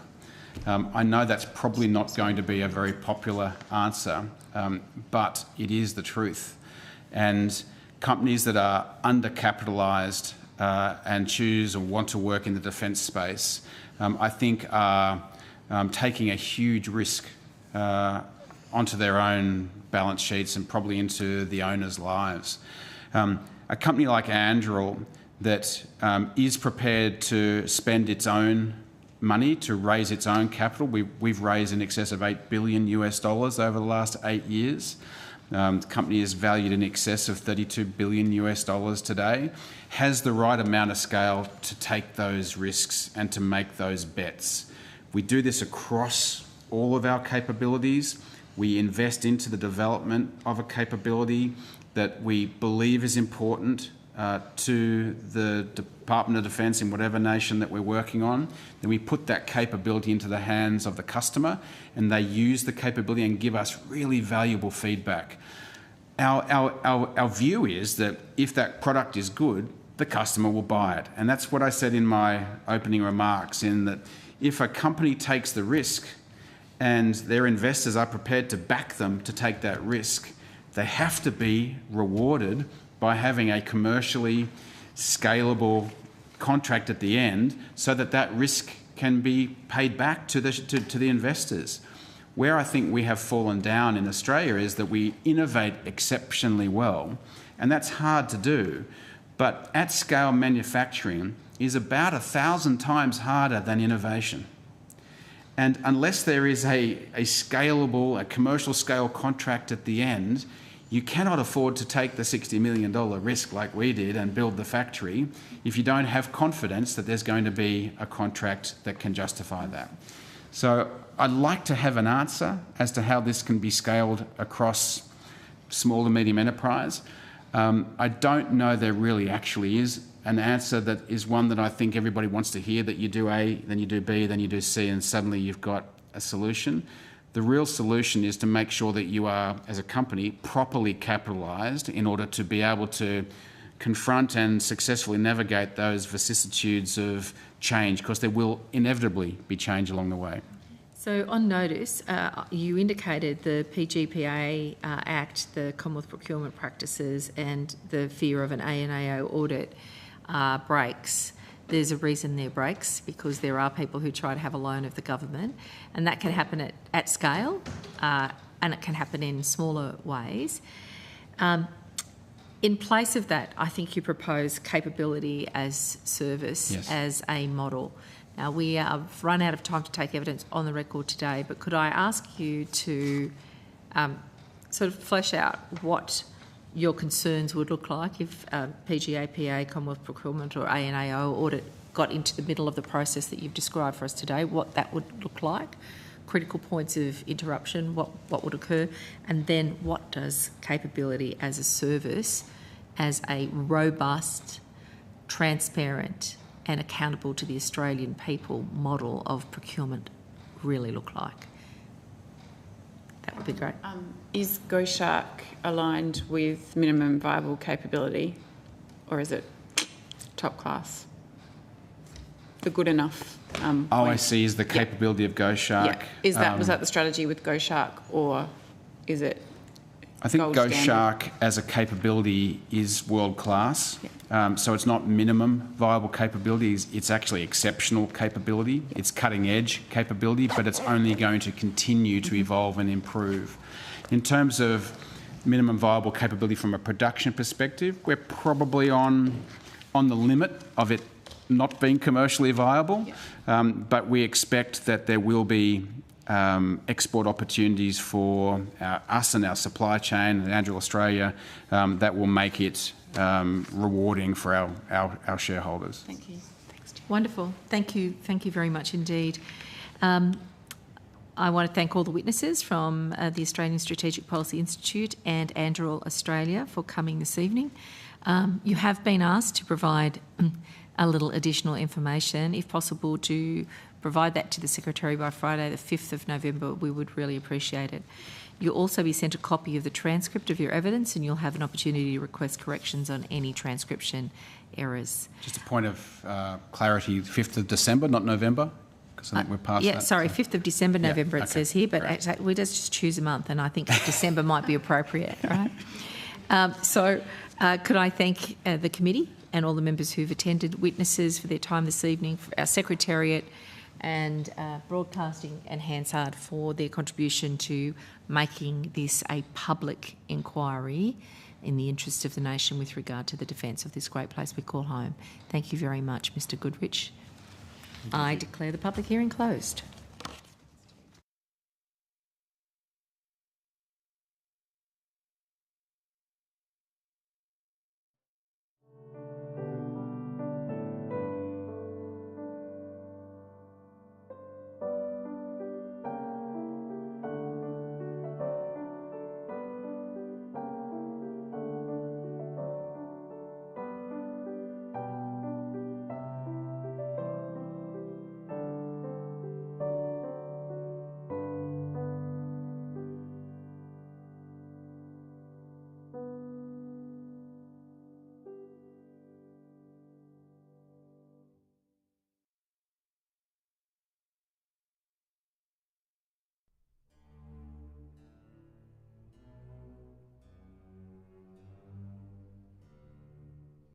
I know that's probably not going to be a very popular answer, but it is the truth. And companies that are undercapitalised and choose or want to work in the defence space, I think are taking a huge risk onto their own balance sheets and probably into the owners' lives. A company like Anduril that is prepared to spend its own money to raise its own capital. We've raised in excess of $8 billion over the last 8 years. The company is valued in excess of $32 billion today, has the right amount of scale to take those risks and to make those bets. We do this across all of our capabilities. We invest into the development of a capability that we believe is important to the Department of Defence in whatever nation that we're working on. Then we put that capability into the hands of the customer and they use the capability and give us really valuable feedback. Our view is that if that product is good, the customer will buy it. And that's what I said in my opening remarks, in that if a company takes the risk and their investors are prepared to back them to take that risk, they have to be rewarded by having a commercially scalable contract at the end so that that risk can be paid back to the investors. Where I think we have fallen down in Australia is that we innovate exceptionally well, and that's hard to do, but at scale manufacturing is about 1,000 times harder than innovation. And unless there is a scalable, a commercial scale contract at the end, you cannot afford to take the $60 million risk like we did and build the factory if you don't have confidence that there's going to be a contract that can justify that. So I'd like to have an answer as to how this can be scaled across small and medium enterprise. I don't know there really actually is an answer that is one that I think everybody wants to hear, that you do A, then you do B, then you do C, and suddenly you've got a solution. The real solution is to make sure that you are, as a company, properly capitalised in order to be able to confront and successfully navigate those vicissitudes of change, because there will inevitably be change along the way. So on notice, you indicated the PGPA Act, the Commonwealth Procurement Practices and the fear of an ANAO audit breaks. There's a reason there breaks, because there are people who try to have a loan of the government, and that can happen at scale and it can happen in smaller ways. In place of that, I think you propose capability as service, yes, as a model. Now, we have run out of time to take evidence on the record today, but could I ask you to sort of flesh out what your concerns would look like if PGAPA, Commonwealth Procurement or ANAO audit got into the middle of the process that you've described for us today, what that would look like? critical points of interruption, what would occur, and then what does capability as a service, as a robust, transparent and accountable to the Australian people model of procurement really look like? That would be great. Is GoShark aligned with minimum viable capability, or is it top class? The good enough. OIC is the capability of GoShark. Yeah. Was that the strategy with GoShark, or is it? I think gold GoShark standard? as a capability is world class. So it's not minimum viable capability, it's actually exceptional capability. It's cutting edge capability, but it's only going to continue to evolve and improve. In terms of minimum viable capability from a production perspective, we're probably on the limit of it not being commercially viable, but we expect that there will be export opportunities for us and our supply chain and Andrew Australia that will make it rewarding for our shareholders. Thank you. Wonderful. Thank you very much indeed. I want to thank all the witnesses from the Australian Strategic Policy Institute and Andrew Australia for coming this evening. You have been asked to provide a little additional information. If possible, to provide that to the Secretary by Friday the 5th of November, we would really appreciate it. You'll also be sent a copy of the transcript of your evidence, and you'll have an opportunity to request corrections on any transcription errors. Just a point of clarity, 5th of December, not November? Because I think we're past that. Yeah, sorry, 5th of December, November, it says here, but great. actually, we just choose a month, and I think December might be appropriate, right? Could I thank the committee and all the members who've attended, witnesses for their time this evening, for our Secretariat and Broadcasting and Hansard for their contribution to making this a public inquiry in the interest of the nation with regard to the defence of this great place we call home. Thank you very much, Mr Goodrich. I declare the public hearing closed.